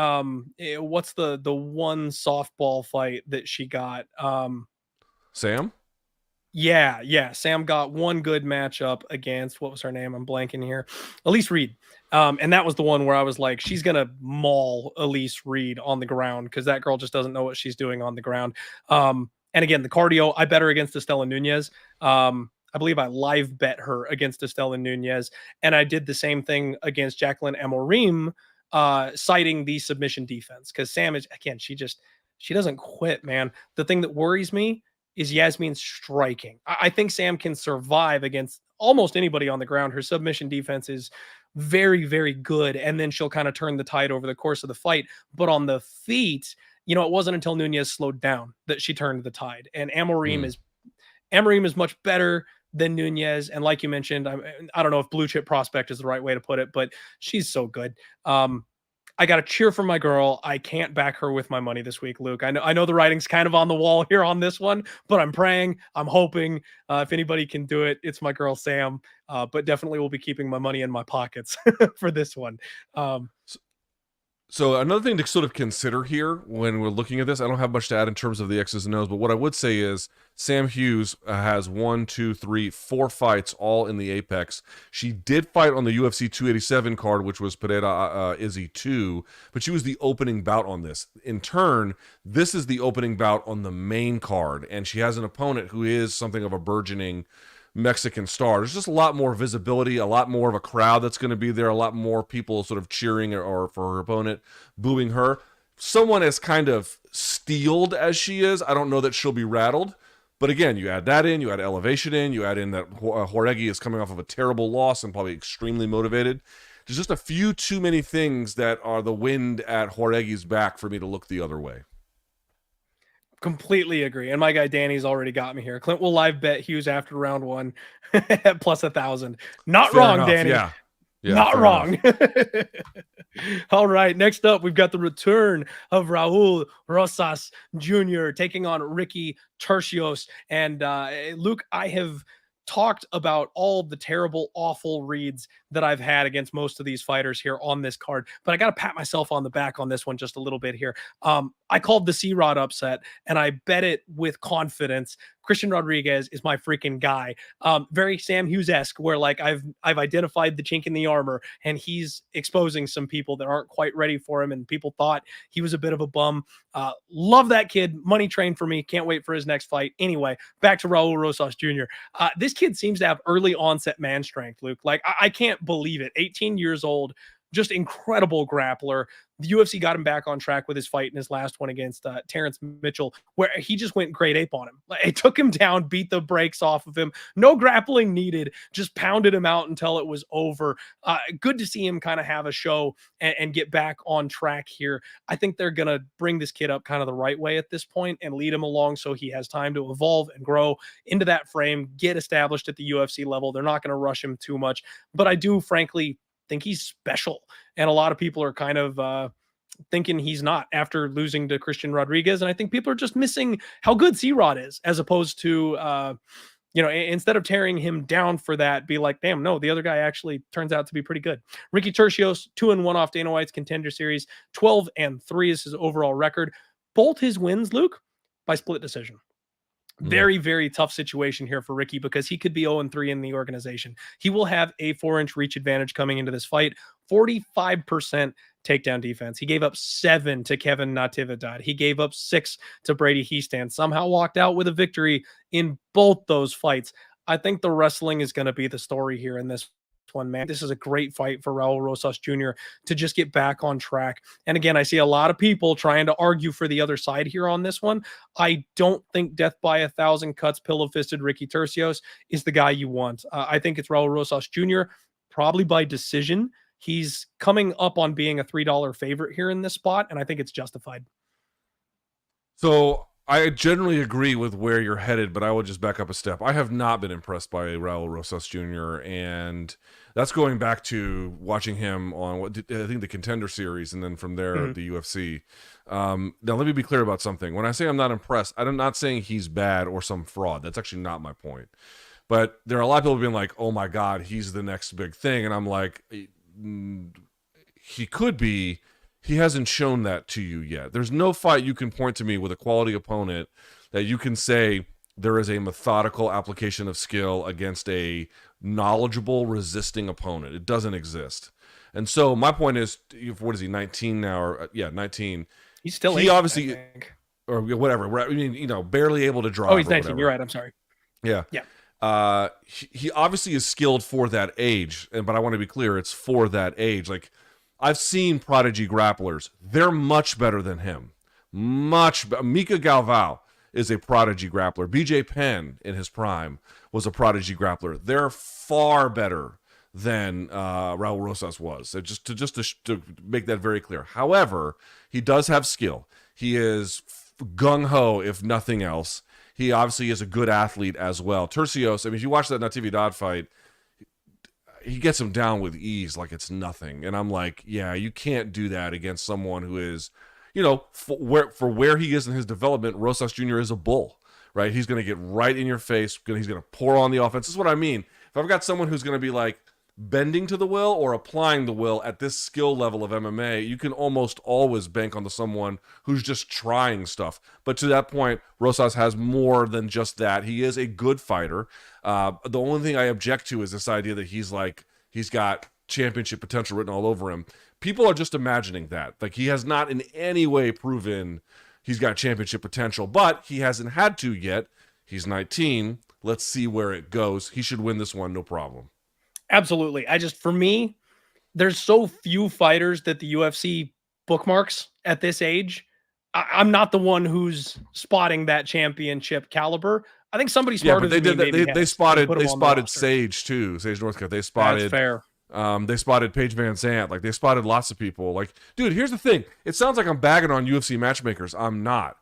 what's the one softball fight that she got? Sam? Yeah. Sam got one good matchup against, what was her name? I'm blanking here. Elise Reed. And that was the one where I was like, she's gonna maul Elise Reed on the ground because that girl just doesn't know what she's doing on the ground. And again, the cardio, I bet her against Estela Nunez. I believe I live bet her against Estela Nunez, and I did the same thing against Jacqueline Amorim, citing the submission defense because Sam is, again, she doesn't quit, man. The thing that worries me is Yazmin striking. I think Sam can survive against almost anybody on the ground. Her submission defense is very, very good, and then she'll kind of turn the tide over the course of the fight. But on the feet, it wasn't until Nunez slowed down that she turned the tide. And Amorim is much better than Nunez. And like you mentioned, I don't know if blue chip prospect is the right way to put it, but she's so good. I got to cheer for my girl. I can't back her with my money this week, Luke. I know the writing's kind of on the wall here on this one, but I'm praying, I'm hoping if anybody can do it, it's my girl, Sam, but definitely will be keeping my money in my pockets for this one. So another thing to sort of consider here when we're looking at this, I don't have much to add in terms of the X's and O's, but what I would say is Sam Hughes has 4 fights all in the Apex. She did fight on the UFC 287 card, which was Pereira Izzy 2, but she was the opening bout on this. In turn, this is the opening bout on the main card, and she has an opponent who is something of a burgeoning Mexican star. There's just a lot more visibility, a lot more of a crowd that's going to be there, a lot more people sort of cheering or for her opponent, booing her. Someone as kind of steeled as she is, I don't know that she'll be rattled. But again, you add that in, you add elevation in, you add in that Jauregui is coming off of a terrible loss and probably extremely motivated. There's just a few too many things that are the wind at Jauregui's back for me to look the other way. Completely agree. And my guy Danny's already got me here. Clint will live bet Hughes after round 1 at plus 1,000. Not Fair wrong, enough. Danny. Yeah, not wrong. All right. Next up, we've got the return of Raul Rosas Jr. taking on Ricky Tercios. And Luke, I have talked about all the terrible, awful reads that I've had against most of these fighters here on this card, but I got to pat myself on the back on this one just a little bit here. I called the C-Rod upset, and I bet it with confidence. Cristian Rodríguez is my freaking guy. Very Sam Hughes-esque, where like I've identified the chink in the armor, and he's exposing some people that aren't quite ready for him, and people thought he was a bit of a bum. Love that kid. Money train for me. Can't wait for his next fight. Anyway, back to Raul Rosas Jr. This kid seems to have early onset man strength, Luke. Like I can't believe it. 18 years old, just incredible grappler. The UFC got him back on track with his fight in his last one against Terrence Mitchell, where he just went grade ape on him. It took him down, beat the brakes off of him. No grappling needed, just pounded him out until it was over. Good to see him kind of have a show and get back on track here. I think they're going to bring this kid up kind of the right way at this point and lead him along so he has time to evolve and grow into that frame, get established at the UFC level. They're not going to rush him too much, but I do frankly think he's special. And a lot of people are kind of thinking he's not after losing to Cristian Rodríguez. And I think people are just missing how good C-Rod is, as opposed to, instead of tearing him down for that, be like, damn, no, the other guy actually turns out to be pretty good. Ricky Tercios, 2-1 off Dana White's Contender Series, 12-3 is his overall record. Both his wins, Luke, by split decision. Very, very tough situation here for Ricky because he could be 0-3 in the organization. He will have a 4-inch reach advantage coming into this fight. 45% takedown defense. He gave up 7 to Kevin Natividad. He gave up 6 to Brady Heastan. Somehow walked out with a victory in both those fights. I think the wrestling is going to be the story here in this one, man. This is a great fight for Raul Rosas Jr. to just get back on track. And again, I see a lot of people trying to argue for the other side here on this one. I don't think death by 1,000 cuts, pillow-fisted Ricky Turcios is the guy you want. I think it's Raul Rosas Jr., probably by decision. He's coming up on being a $3 favorite here in this spot, and I think it's justified. So I generally agree with where you're headed, but I will just back up a step. I have not been impressed by Raul Rosas Jr., and that's going back to watching him on, I think, the Contender Series, and then from there, the UFC. Now, let me be clear about something. When I say I'm not impressed, I'm not saying he's bad or some fraud. That's actually not my point. But there are a lot of people being like, oh my God, he's the next big thing. And I'm like, he could be. He hasn't shown that to you yet. There's no fight you can point to me with a quality opponent that you can say there is a methodical application of skill against a knowledgeable, resisting opponent. It doesn't exist. And so my point is, what is he, 19 now? Or, 19. He's still he 8, obviously, or whatever. I mean, barely able to drive. Oh, he's 19. You're right. I'm sorry. Yeah. Yeah. He obviously is skilled for that age, but I want to be clear, it's for that age. Like, I've seen prodigy grapplers. They're much better than him. Mika Galvao is a prodigy grappler. BJ Penn in his prime was a prodigy grappler. They're far better than Raul Rosas was. So just to make that very clear. However, he does have skill. He is gung-ho, if nothing else. He obviously is a good athlete as well. Turcios, I mean, if you watch that Natividad fight, he gets him down with ease like it's nothing. And I'm like, yeah, you can't do that against someone who is, for where he is in his development, Rosas Jr. is a bull, right? He's going to get right in your face. He's going to pour on the offense. This is what I mean. If I've got someone who's going to be like bending to the will or applying the will at this skill level of MMA, you can almost always bank on someone who's just trying stuff. But to that point, Rosas has more than just that. He is a good fighter. The only thing I object to is this idea that he's got championship potential written all over him. People are just imagining that. Like, he has not in any way proven he's got championship potential, but he hasn't had to yet. He's 19. Let's see where it goes. He should win this one, no problem. Absolutely. For me, there's so few fighters that the UFC bookmarks at this age. I'm not the one who's spotting that championship caliber. I think somebody smarter than me they spotted Sage too. Sage Northcutt. They spotted. That's fair. They spotted Paige Van Zandt. Like, they spotted lots of people. Like, dude, here's the thing. It sounds like I'm bagging on UFC matchmakers. I'm not.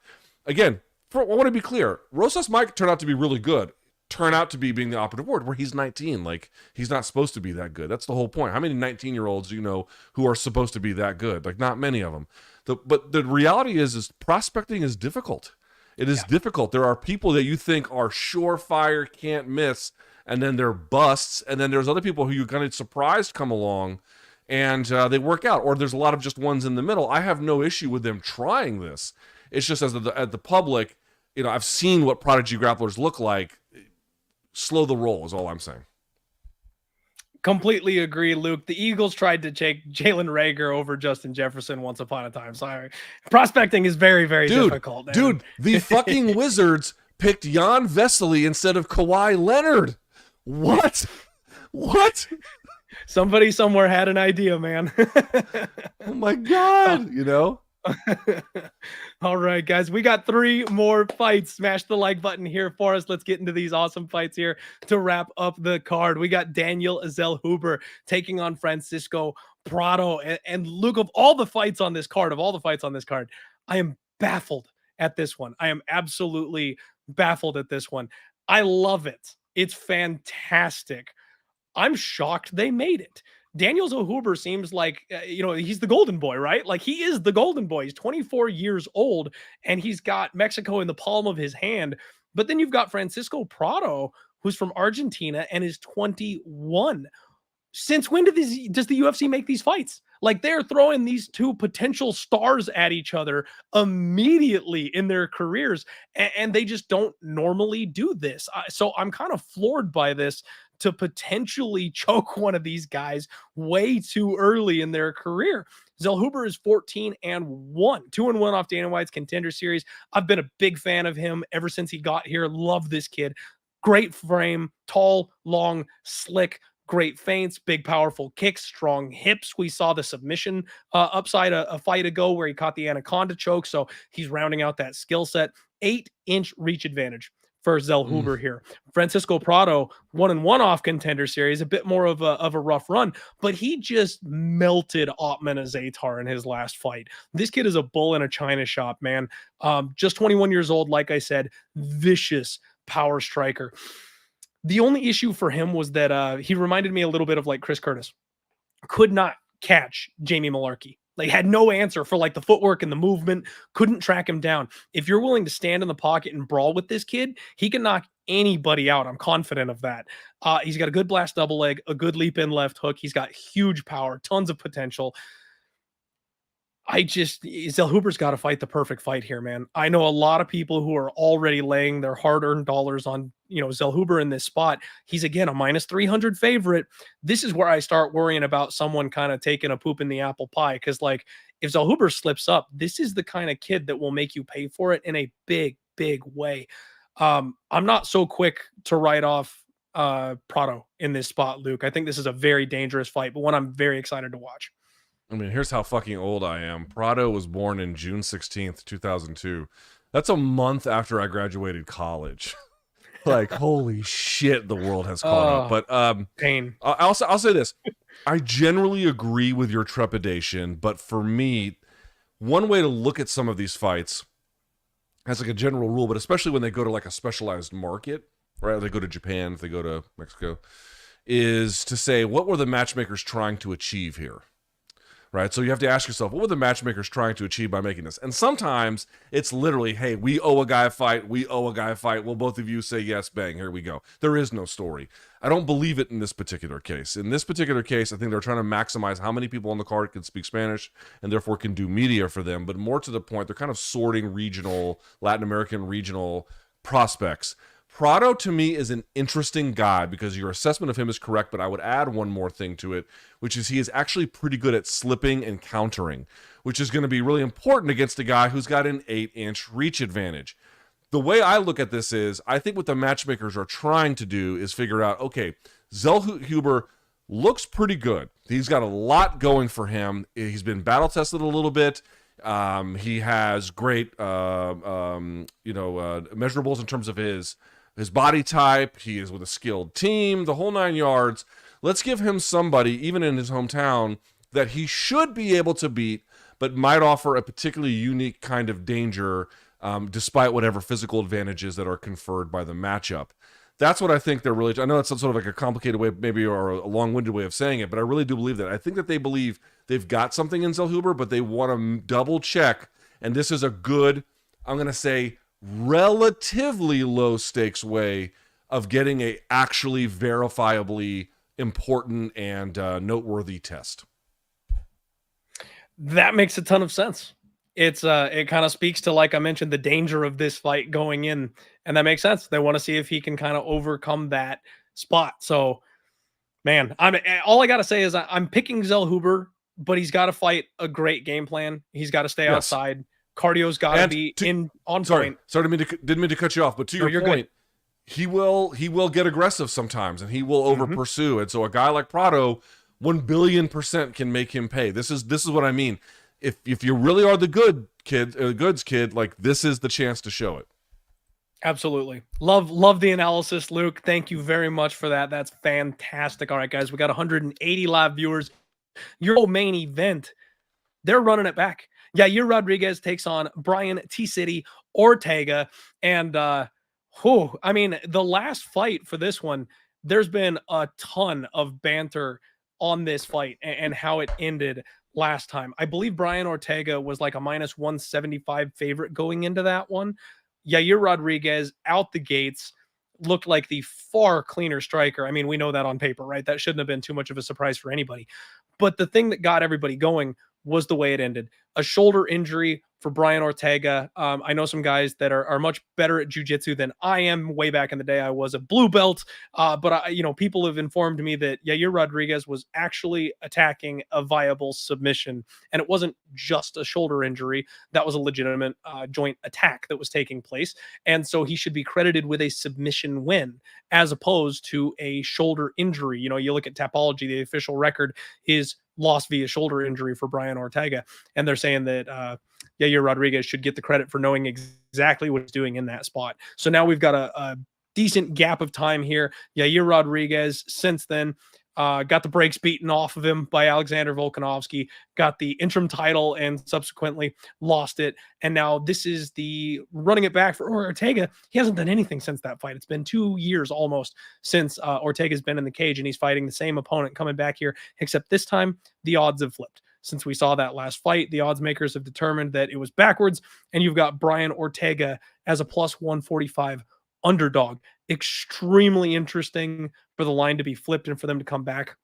Again, I want to be clear. Rosas might turn out to be really good. Turn out to be being the operative word, where he's 19. Like, he's not supposed to be that good. That's the whole point. How many 19-year-olds do you know who are supposed to be that good? Like, not many of them. But the reality is prospecting is difficult. It is difficult. There are people that you think are surefire, can't miss, and then they're busts. And then there's other people who you kind of surprised come along, and they work out. Or there's a lot of just ones in the middle. I have no issue with them trying this. It's just as the public, I've seen what prodigy grapplers look like. Slow the roll is all I'm saying. Completely agree, Luke. The Eagles tried to take Jalen Reagor over Justin Jefferson once upon a time. Sorry. Prospecting is very, very difficult. Man. Dude, the fucking Wizards picked Jan Vesely instead of Kawhi Leonard. What? Somebody somewhere had an idea, man. Oh my God. All right, guys, we got 3 more fights. Smash the like button here for us. Let's get into these awesome fights here to wrap up the card. We got Daniel Zellhuber taking on Francisco Prado. And Luke, of all the fights on this card, I am baffled at this one. I am absolutely baffled at this one. I love it. It's fantastic. I'm shocked they made it. Daniel Zellhuber seems like, he's the golden boy, right? Like, he is the golden boy. He's 24 years old, and he's got Mexico in the palm of his hand. But then you've got Francisco Prado, who's from Argentina and is 21. since when does the UFC make these fights? Like, they're throwing these two potential stars at each other immediately in their careers, and they just don't normally do this. So I'm kind of floored by this, to potentially choke one of these guys way too early in their career. Zellhuber is 14-1, 2-1 off Dana White's Contender Series. I've been a big fan of him ever since he got here. Love this kid. Great frame, tall, long, slick, great feints, big, powerful kicks, strong hips. We saw the submission upside a fight ago where he caught the anaconda choke. So he's rounding out that skill set. 8-inch reach advantage for Zellhuber here. Francisco Prado, 1-1 off Contender Series, a bit more of a rough run, but he just melted Ottman Azaitar in his last fight. This kid is a bull in a china shop, man. Just 21 years old, like I said, vicious power striker. The only issue for him was that he reminded me a little bit of like Chris Curtis. Could not catch Jamie Malarkey. Like, had no answer for like the footwork and the movement, couldn't track him down. If you're willing to stand in the pocket and brawl with this kid, he can knock anybody out. I'm confident of that. He's got a good blast double leg, a good leap in left hook. He's got huge power, tons of potential. Zellhuber's got to fight the perfect fight here, man. I know a lot of people who are already laying their hard-earned dollars on, Zellhuber in this spot. He's, again, a -300 favorite. This is where I start worrying about someone kind of taking a poop in the apple pie, because, like, if Zellhuber slips up, this is the kind of kid that will make you pay for it in a big, big way. I'm not so quick to write off Prado in this spot, Luke. I think this is a very dangerous fight, but one I'm very excited to watch. I mean, here's how fucking old I am. Prado was born in June 16th, 2002. That's a month after I graduated college. Like, holy shit, the world has caught up. But pain. I'll say this. I generally agree with your trepidation, but for me, one way to look at some of these fights, as like a general rule, but especially when they go to like a specialized market, right? If they go to Japan, if they go to Mexico, is to say, what were the matchmakers trying to achieve here? Right, so you have to ask yourself, what were the matchmakers trying to achieve by making this? And sometimes it's literally, hey, we owe a guy a fight, Will both of you say yes, bang, here we go. There is no story. I don't believe it in this particular case. In this particular case, I think they're trying to maximize how many people on the card can speak Spanish and therefore can do media for them. But more to the point, they're kind of sorting Latin American regional prospects. Prado, to me, is an interesting guy because your assessment of him is correct, but I would add one more thing to it, which is he is actually pretty good at slipping and countering, which is going to be really important against a guy who's got an 8-inch reach advantage. The way I look at this is, I think what the matchmakers are trying to do is figure out, okay, Zellhuber looks pretty good. He's got a lot going for him. He's been battle tested a little bit. He has great, measurables in terms of his body type. He is with a skilled team, the whole 9 yards. Let's give him somebody, even in his hometown, that he should be able to beat, but might offer a particularly unique kind of danger, despite whatever physical advantages that are conferred by the matchup. That's what I think they're really... I know it's sort of like a complicated way, maybe, or a long-winded way of saying it, but I really do believe that. I think that they believe they've got something in Zellhuber, but they want to double-check, and this is a good, I'm going to say, relatively low-stakes way of getting a actually verifiably important and noteworthy test. That makes a ton of sense. It kind of speaks to, like I mentioned, the danger of this fight going in, and that makes sense. They want to see if he can kind of overcome that spot. So, man, all I got to say is I'm picking Zellhuber, but he's got to fight a great game plan. He's got to stay outside. Cardio's got to be on point. Sorry, didn't mean to cut you off, but to your point, he will get aggressive sometimes, and he will over pursue. And so a guy like Prado, 1,000,000,000% can make him pay. This is what I mean. If you really are the goods kid, like, this is the chance to show it. Absolutely. Love the analysis, Luke. Thank you very much for that. That's fantastic. All right, guys, we got 180 live viewers. Your main event, they're running it back. Yair Rodríguez takes on Brian T-City Ortega. And, the last fight for this one, there's been a ton of banter on this fight and how it ended last time. I believe Brian Ortega was like a -175 favorite going into that one. Yair Rodríguez out the gates looked like the far cleaner striker. I mean, we know that on paper, right? That shouldn't have been too much of a surprise for anybody. But the thing that got everybody going was the way it ended. A shoulder injury for Brian Ortega. I know some guys that are much better at jiu-jitsu than I am. Way back in the day, I was a blue belt. But people have informed me that Yair Rodriguez was actually attacking a viable submission. And it wasn't just a shoulder injury. That was a legitimate joint attack that was taking place. And so he should be credited with a submission win as opposed to a shoulder injury. You look at Tapology, the official record is lost via shoulder injury for Brian Ortega. And they're saying that Yair Rodriguez should get the credit for knowing exactly what he's doing in that spot. So now we've got a decent gap of time here. Yair Rodriguez, since then, got the brakes beaten off of him by Alexander Volkanovski, got the interim title and subsequently lost it. And now this is the running it back for Ortega. He hasn't done anything since that fight. It's been 2 years almost since Ortega's been in the cage, and he's fighting the same opponent coming back here, except this time the odds have flipped. Since we saw that last fight, the odds makers have determined that it was backwards, and you've got Brian Ortega as a plus 145 underdog. Extremely interesting for the line to be flipped and for them to come back.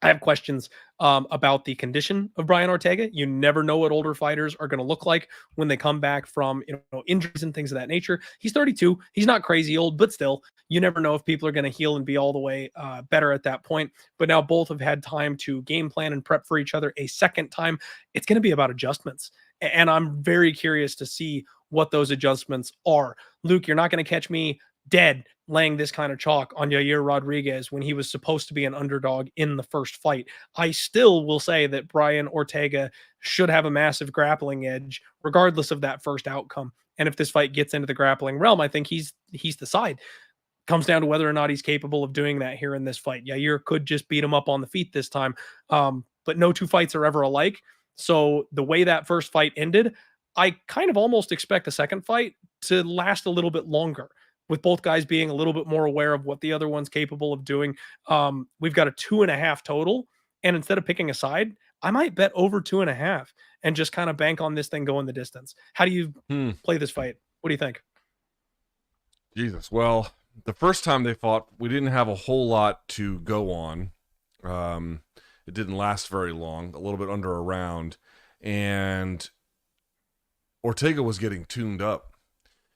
I have questions about the condition of Brian Ortega. You never know what older fighters are going to look like when they come back from injuries and things of that nature. He's 32. He's not crazy old, but still, you never know if people are going to heal and be all the way better at that point. But now both have had time to game plan and prep for each other a second time. It's going to be about adjustments. And I'm very curious to see what those adjustments are. Luke, you're not going to catch me dead laying this kind of chalk on Yair Rodriguez when he was supposed to be an underdog in the first fight. I still will say that Brian Ortega should have a massive grappling edge regardless of that first outcome. And if this fight gets into the grappling realm, I think he's the side. Comes down to whether or not he's capable of doing that here in this fight. Yair could just beat him up on the feet this time. But no two fights are ever alike. So the way that first fight ended, I kind of almost expect the second fight to last a little bit longer, with both guys being a little bit more aware of what the other one's capable of doing. We've got a 2.5 total. And instead of picking a side, I might bet over 2.5 and just kind of bank on this thing going the distance. How do you play this fight? What do you think? Jesus. Well, the first time they fought, we didn't have a whole lot to go on. It didn't last very long, a little bit under a round. And Ortega was getting tuned up.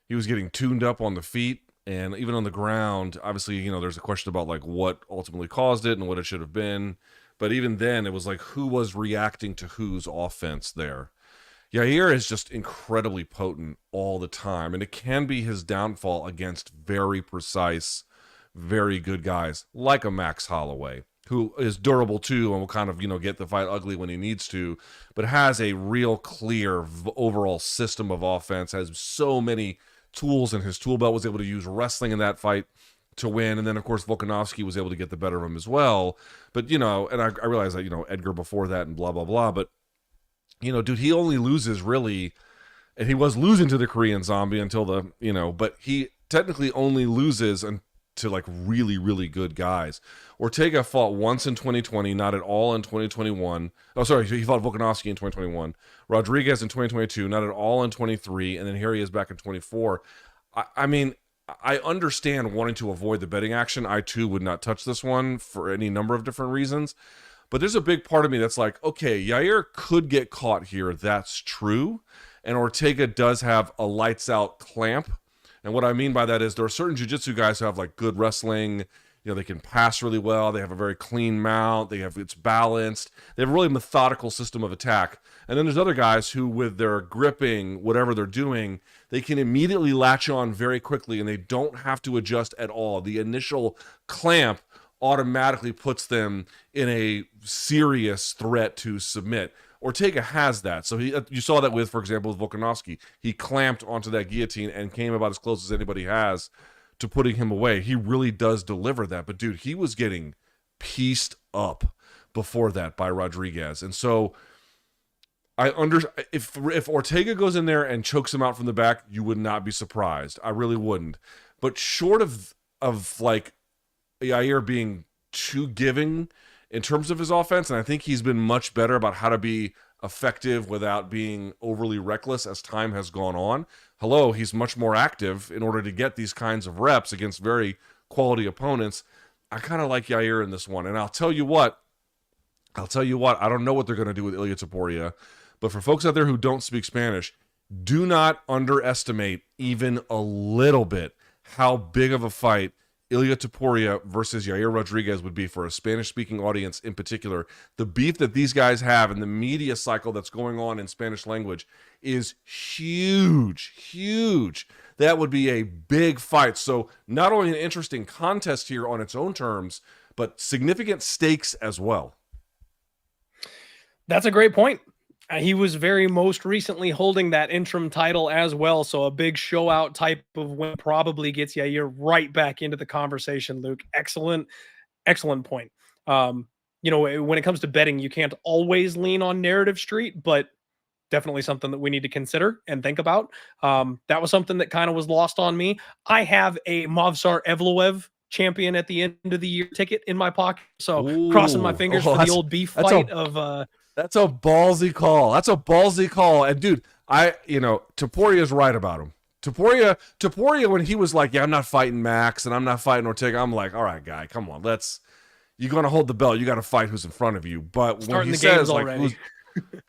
He was getting tuned up on the feet and even on the ground. Obviously, there's a question about like what ultimately caused it and what it should have been. But even then, it was like who was reacting to whose offense there. Yair is just incredibly potent all the time, and it can be his downfall against very precise, very good guys like a Max Holloway, who is durable too and will kind of, get the fight ugly when he needs to, but has a real clear overall system of offense, has so many tools in his tool belt, was able to use wrestling in that fight to win. And then, of course, Volkanovski was able to get the better of him as well. But, and I realize that, Edgar before that and blah, blah, blah. But, dude, he only loses really, and he was losing to the Korean Zombie until but he technically only loses to like really, really good guys. Ortega fought once in 2020, not at all in 2021. Oh, sorry, he fought Volkanovski in 2021. Rodriguez in 2022, not at all in 23, and then here he is back in 24. I mean, I understand wanting to avoid the betting action. I, too, would not touch this one for any number of different reasons. But there's a big part of me that's like, okay, Yair could get caught here. That's true. And Ortega does have a lights-out clamp. And what I mean by that is there are certain jiu-jitsu guys who have like good wrestling. They can pass really well. They have a very clean mount. It's balanced. They have a really methodical system of attack. And then there's other guys who, with their gripping, whatever they're doing, they can immediately latch on very quickly and they don't have to adjust at all. The initial clamp automatically puts them in a serious threat to submit. Ortega has that. So you saw that with, for example, with Volkanovski. He clamped onto that guillotine and came about as close as anybody has to putting him away. He really does deliver that. But, dude, he was getting pieced up before that by Rodriguez. And so if Ortega goes in there and chokes him out from the back, you would not be surprised. I really wouldn't. But short of like Yair being too giving in terms of his offense, and I think he's been much better about how to be effective without being overly reckless as time has gone on. hello, he's much more active in order to get these kinds of reps against very quality opponents. I kind of like Yair in this one. And I'll tell you what, I don't know what they're going to do with Ilia Topuria, but for folks out there who don't speak Spanish, do not underestimate even a little bit how big of a fight Ilia Topuria versus Yair Rodríguez would be for a Spanish-speaking audience in particular. The beef that these guys have and the media cycle that's going on in Spanish language is huge, huge. That would be a big fight. So not only an interesting contest here on its own terms, but significant stakes as well. That's a great point. He was very most recently holding that interim title as well. So a big show out type of win probably gets Yair right back into the conversation, Luke. Excellent point. When it comes to betting, you can't always lean on Narrative Street, but definitely something that we need to consider and think about. That was something that kind of was lost on me. I have a Movsar Evloev champion at the end of the year ticket in my pocket. So crossing my fingers for the old beef fight of that's a ballsy call. And dude, Topuria is right about him. Topuria, when he was like, yeah, I'm not fighting Max and I'm not fighting Ortega, I'm like, all right, guy, come on, you're going to hold the belt. You got to fight who's in front of you. But when he says like,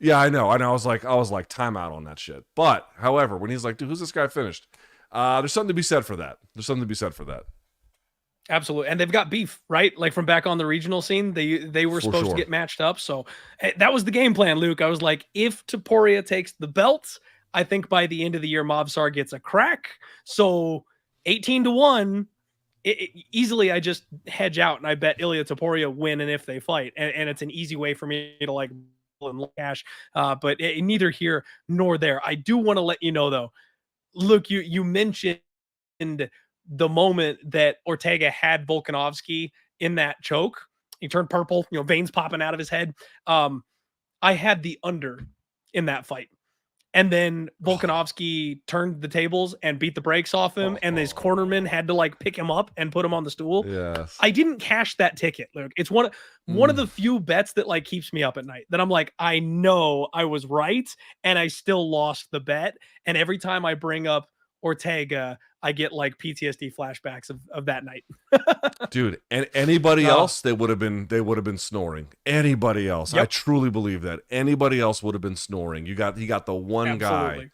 yeah, I know. I was like, time out on that shit. But however, when he's like, dude, who's this guy finished? There's something to be said for that. Absolutely. And they've got beef, right? Like from back on the regional scene, they were supposed to get matched up. So that was the game plan, Luke. I was like, if Topuria takes the belt, I think by the end of the year, Movsar gets a crack. So 18-1, easily I just hedge out and I bet Ilia Topuria win and if they fight. And it's an easy way for me to like cash. But neither here nor there. I do want to let you know, though, Luke, you mentioned the moment that Ortega had Volkanovski in that choke. He turned purple, veins popping out of his head. I had the under in that fight. And then Volkanovski turned the tables and beat the brakes off him. And his cornerman had to like pick him up and put him on the stool. Yes. I didn't cash that ticket, Luke. It's one of the few bets that like keeps me up at night, that I'm like, I know I was right. And I still lost the bet. And every time I bring up Ortega, I get like PTSD flashbacks of that night. Dude, and anybody else, they would have been snoring. Anybody else. Yep. I truly believe that. Anybody else would have been snoring. He got the one guy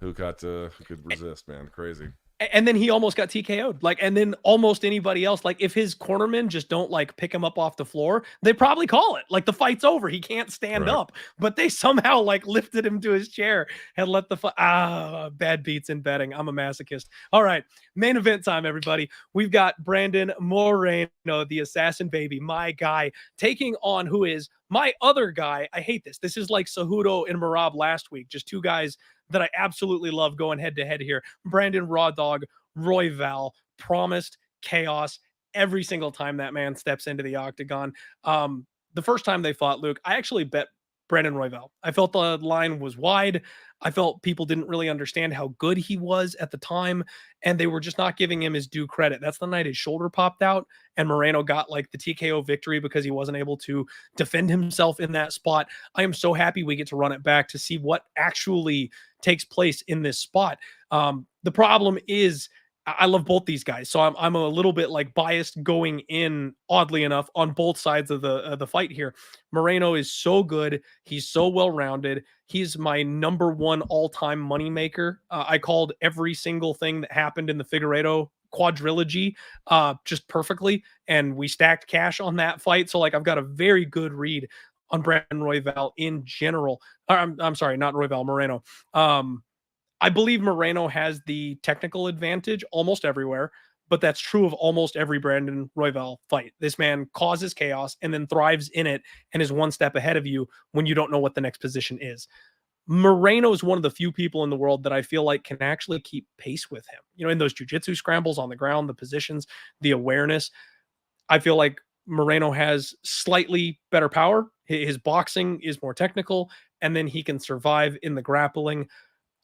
who could resist, man. Crazy. And then he almost got TKO'd. And then almost anybody else, like if his cornermen just don't like pick him up off the floor, they probably call it. Like the fight's over. He can't stand up. But they somehow like lifted him to his chair and let the bad beats in betting. I'm a masochist. All right. Main event time, everybody. We've got Brandon Moreno, the assassin baby, my guy, taking on who is my other guy. I hate this. This is like Cejudo and Merab last week. Just two guys that I absolutely love going head to head here. Brandon Raw Dog Royval promised chaos every single time that man steps into the octagon. The first time they fought, Luke, I actually bet Brandon Royval. I felt the line was wide. I felt people didn't really understand how good he was at the time, and they were just not giving him his due credit. That's the night his shoulder popped out, and Moreno got like the TKO victory because he wasn't able to defend himself in that spot. I am so happy we get to run it back to see what actually takes place in this spot. The problem is, I love both these guys, so I'm a little bit like biased going in, oddly enough, on both sides of the fight here. Moreno is so good. He's so well-rounded. He's my number one all-time moneymaker. I called every single thing that happened in the Figueiredo quadrilogy just perfectly, and we stacked cash on that fight. So like I've got a very good read on Brandon Royval in general. I'm sorry, not Royval, Moreno. I believe Moreno has the technical advantage almost everywhere, but that's true of almost every Brandon Royval fight. This man causes chaos and then thrives in it and is one step ahead of you when you don't know what the next position is. Moreno is one of the few people in the world that I feel like can actually keep pace with him. In those jiu-jitsu scrambles on the ground, the positions, the awareness. I feel like Moreno has slightly better power. His boxing is more technical, and then he can survive in the grappling.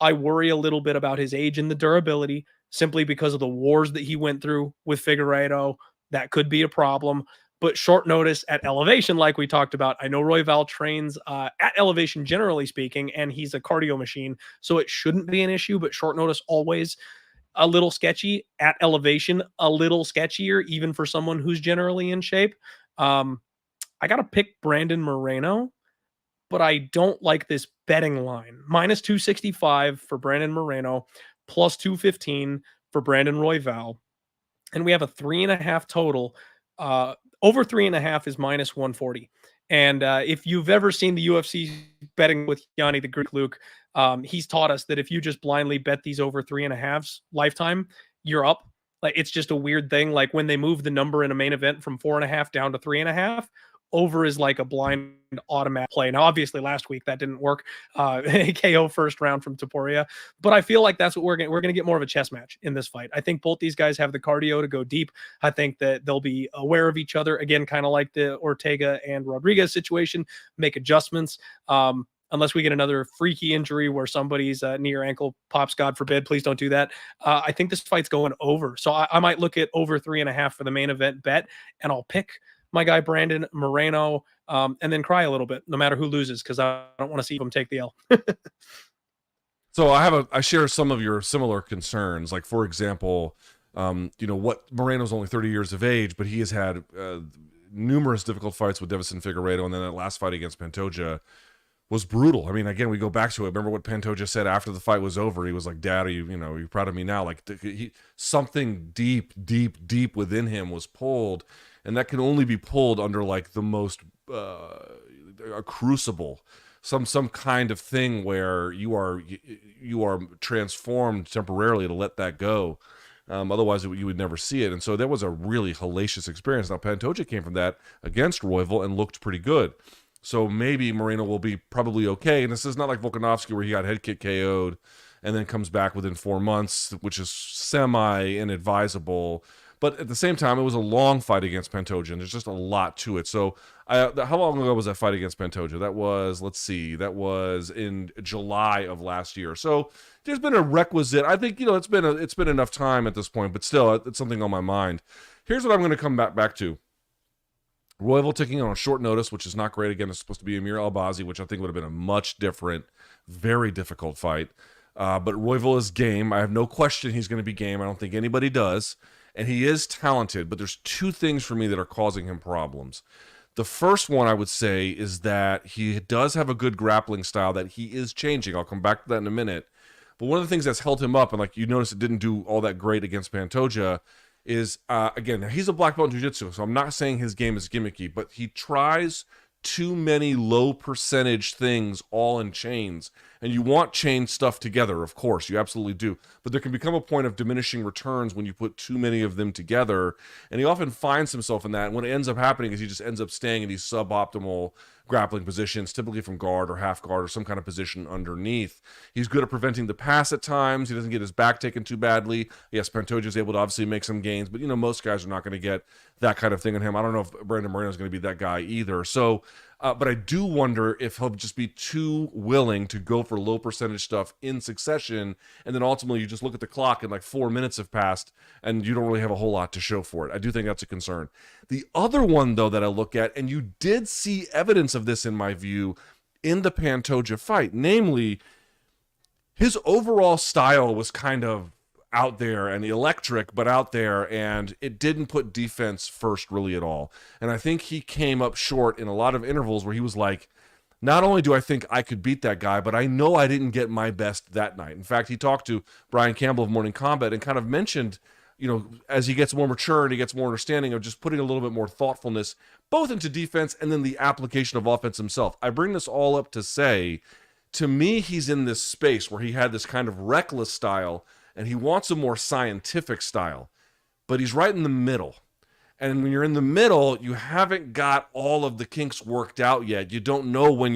I worry a little bit about his age and the durability simply because of the wars that he went through with Figueiredo. That could be a problem. but short notice at elevation, like we talked about. I know Royval trains at elevation, generally speaking, and he's a cardio machine, so it shouldn't be an issue, but short notice always a little sketchy at elevation, a little sketchier, even for someone who's generally in shape. I got to pick Brandon Moreno, but I don't like this betting line. Minus 265 for Brandon Moreno, plus 215 for Brandon Royval. And we have a 3.5 total. Over 3.5 is minus 140. And if you've ever seen the UFC betting with Yanni, the Greek Luke, he's taught us that if you just blindly bet these over 3.5s lifetime, you're up. Like, it's just a weird thing. Like when they move the number in a main event from 4.5 down to 3.5, over is like a blind automatic play. Now, obviously, last week that didn't work. KO first round from Topuria, but I feel like that's what we're going to get more of a chess match in this fight. I think both these guys have the cardio to go deep. I think that they'll be aware of each other again, kind of like the Ortega and Rodríguez situation. Make adjustments. Unless we get another freaky injury where somebody's knee or ankle pops, God forbid, please don't do that. I think this fight's going over. So I might look at over 3.5 for the main event bet, and I'll pick my guy Brandon Moreno, and then cry a little bit, no matter who loses, because I don't want to see him take the L. So I share some of your similar concerns. Like, for example, what Moreno's only 30 years of age, but he has had numerous difficult fights with Deiveson Figueiredo, and then that last fight against Pantoja was brutal. I mean, again, we go back to it. Remember what Pantoja said after the fight was over? He was like, "Dad, are you proud of me now?" Like, something deep within him was pulled, and that can only be pulled under like the most a crucible, some kind of thing where you are transformed temporarily to let that go. Otherwise, you would never see it. And so that was a really hellacious experience. Now, Pantoja came from that against Royval and looked pretty good. So maybe Moreno will be probably okay. And this is not like Volkanovski where he got head kick KO'd and then comes back within 4 months, which is semi-inadvisable. But at the same time, it was a long fight against Pantoja, and there's just a lot to it. So how long ago was that fight against Pantoja? That was in July of last year. So there's been a requisite, I think, it's been enough time at this point, but still, it's something on my mind. Here's what I'm going to come back to. Royval taking on a short notice, which is not great. Again, it's supposed to be Amir Albazi, which I think would have been a much different, very difficult fight. But Royval is game. I have no question he's going to be game. I don't think anybody does. And he is talented, but there's two things for me that are causing him problems. The first one I would say is that he does have a good grappling style that he is changing. I'll come back to that in a minute. But one of the things that's held him up, and like you notice it didn't do all that great against Pantoja, is, again, he's a black belt in jiu-jitsu, so I'm not saying his game is gimmicky, but he tries too many low percentage things all in chains. And you want chain stuff together, of course, you absolutely do. But there can become a point of diminishing returns when you put too many of them together. And he often finds himself in that. And what ends up happening is he just ends up staying in these suboptimal grappling positions, typically from guard or half guard or some kind of position underneath. He's good at preventing the pass at times. He doesn't get his back taken too badly. Yes, Pantoja is able to obviously make some gains, but most guys are not going to get that kind of thing on him. I don't know if Brandon Moreno is going to be that guy either. So, but I do wonder if he'll just be too willing to go for low percentage stuff in succession, and then ultimately you just look at the clock and like 4 minutes have passed and you don't really have a whole lot to show for it. I do think that's a concern. The other one, though, that I look at, and you did see evidence of this in my view in the Pantoja fight, namely his overall style was kind of out there and electric, but out there, and it didn't put defense first really at all. And I think he came up short in a lot of intervals where he was like, not only do I think I could beat that guy, but I know I didn't get my best that night. In fact, he talked to Brian Campbell of Morning Combat and kind of mentioned, as he gets more mature and he gets more understanding of just putting a little bit more thoughtfulness both into defense and then the application of offense himself. I bring this all up to say, to me, he's in this space where he had this kind of reckless style and he wants a more scientific style, but he's right in the middle. And when you're in the middle, you haven't got all of the kinks worked out yet. You don't know when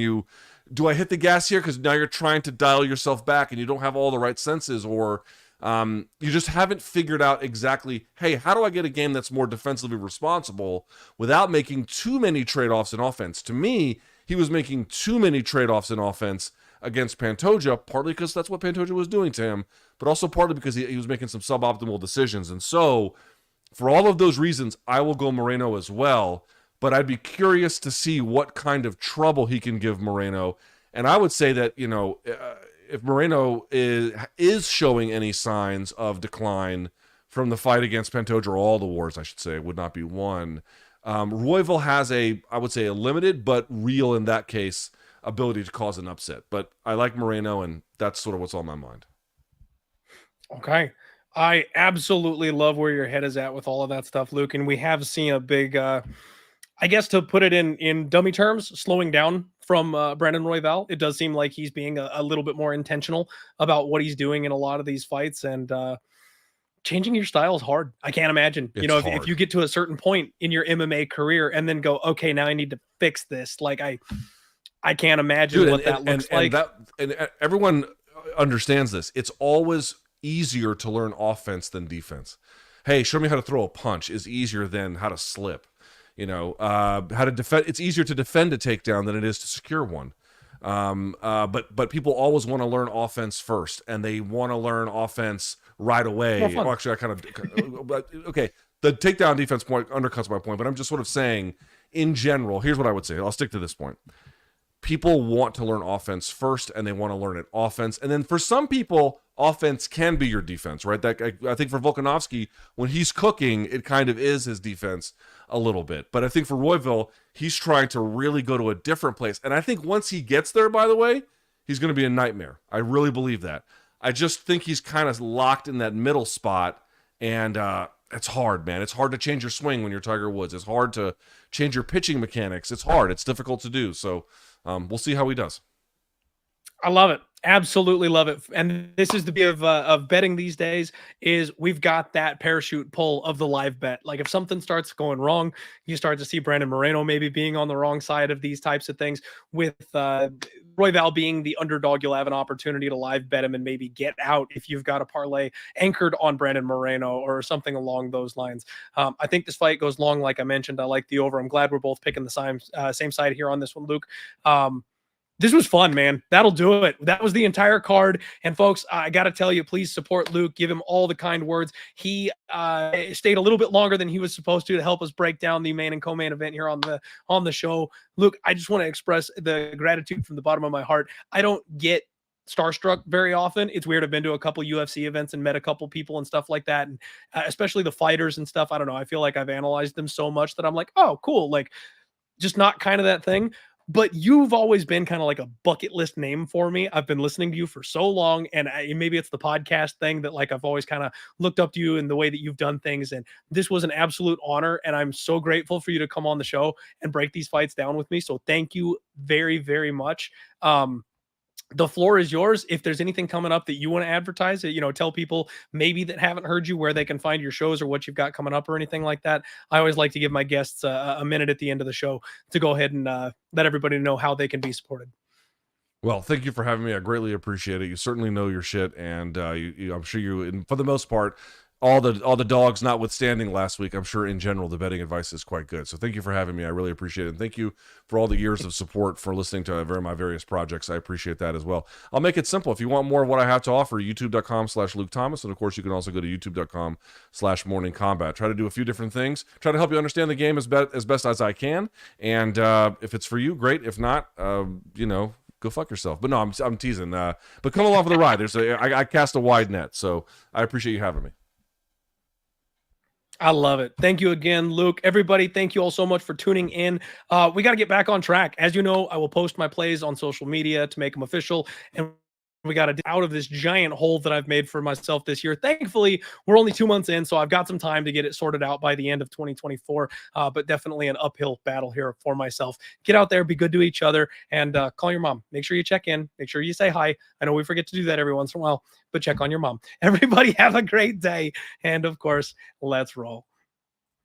do I hit the gas here? Because now you're trying to dial yourself back and you don't have all the right senses, or you just haven't figured out exactly, hey, how do I get a game that's more defensively responsible without making too many trade-offs in offense? To me, he was making too many trade-offs in offense against Pantoja, partly because that's what Pantoja was doing to him, but also partly because he was making some suboptimal decisions. And so, for all of those reasons, I will go Moreno as well. but I'd be curious to see what kind of trouble he can give Moreno. And I would say that, if Moreno is showing any signs of decline from the fight against Pantoja, or all the wars, I should say, would not be one. Royval has I would say a limited, but real in that case, ability to cause an upset. But I like Moreno, and that's sort of what's on my mind. Okay. I absolutely love where your head is at with all of that stuff, Luke. And we have seen a big, I guess to put it in dummy terms, slowing down from Brandon Royval. It does seem like he's being a little bit more intentional about what he's doing in a lot of these fights, and changing your style is hard. I can't imagine, It's if you get to a certain point in your MMA career and then go, okay, now I need to fix this. Like I can't imagine what that looks like. And everyone understands this. It's always easier to learn offense than defense. Hey, show me how to throw a punch is easier than how to slip. How to defend. It's easier to defend a takedown than it is to secure one. But people always want to learn offense first, and they want to learn offense right away. Well, actually, okay. The takedown defense point undercuts my point, but I'm just sort of saying, in general, here's what I would say. I'll stick to this point. People want to learn offense first, and they want to learn it offense. And then for some people, offense can be your defense, right? I think for Volkanovski, when he's cooking, it kind of is his defense a little bit. But I think for Royval, he's trying to really go to a different place. And I think once he gets there, by the way, he's going to be a nightmare. I really believe that. I just think he's kind of locked in that middle spot, and it's hard, man. It's hard to change your swing when you're Tiger Woods. It's hard to change your pitching mechanics. It's hard. It's difficult to do. So we'll see how he does. I love it. Absolutely love it. And this is the beauty of betting these days is we've got that parachute pull of the live bet. Like if something starts going wrong, you start to see Brandon Moreno maybe being on the wrong side of these types of things. With Royval being the underdog, you'll have an opportunity to live bet him and maybe get out if you've got a parlay anchored on Brandon Moreno or something along those lines. I think this fight goes long. Like I mentioned, I like the over. I'm glad we're both picking the same side here on this one, Luke. This was fun, man. That'll do it. That was the entire card. And folks, I got to tell you, please support Luke. Give him all the kind words. He stayed a little bit longer than he was supposed to help us break down the main and co-main event here on the show. Luke, I just want to express the gratitude from the bottom of my heart. I don't get starstruck very often. It's weird. I've been to a couple UFC events and met a couple people and stuff like that. And especially the fighters and stuff. I don't know. I feel like I've analyzed them so much that I'm like, oh, cool. Like just not kind of that thing. But you've always been kind of like a bucket list name for me. I've been listening to you for so long, and maybe it's the podcast thing that like I've always kind of looked up to you and the way that you've done things. And this was an absolute honor, and I'm so grateful for you to come on the show and break these fights down with me. So thank you very, very much. The floor is yours. If there's anything coming up that you want to advertise, tell people maybe that haven't heard you where they can find your shows or what you've got coming up or anything like that. I always like to give my guests a minute at the end of the show to go ahead and let everybody know how they can be supported. Well, thank you for having me. I greatly appreciate it. You certainly know your shit, and I'm sure and for the most part, all the dogs notwithstanding last week, I'm sure in general the betting advice is quite good. So thank you for having me. I really appreciate it. And thank you for all the years of support for listening to my various projects. I appreciate that as well. I'll make it simple. If you want more of what I have to offer, youtube.com/Luke Thomas. And of course, you can also go to youtube.com/Morning Combat. Try to do a few different things. Try to help you understand the game as best as I can. And if it's for you, great. If not, go fuck yourself. But no, I'm teasing. But come along for the ride. I cast a wide net. So I appreciate you having me. I love it. Thank you again, Luke. Everybody, thank you all so much for tuning in. We got to get back on track. As you know, I will post my plays on social media to make them official. And we got to get out of this giant hole that I've made for myself this year. Thankfully, we're only 2 months in, so I've got some time to get it sorted out by the end of 2024, but definitely an uphill battle here for myself. Get out there, be good to each other, and call your mom. Make sure you check in. Make sure you say hi. I know we forget to do that every once in a while, but check on your mom. Everybody have a great day, and of course, let's roll.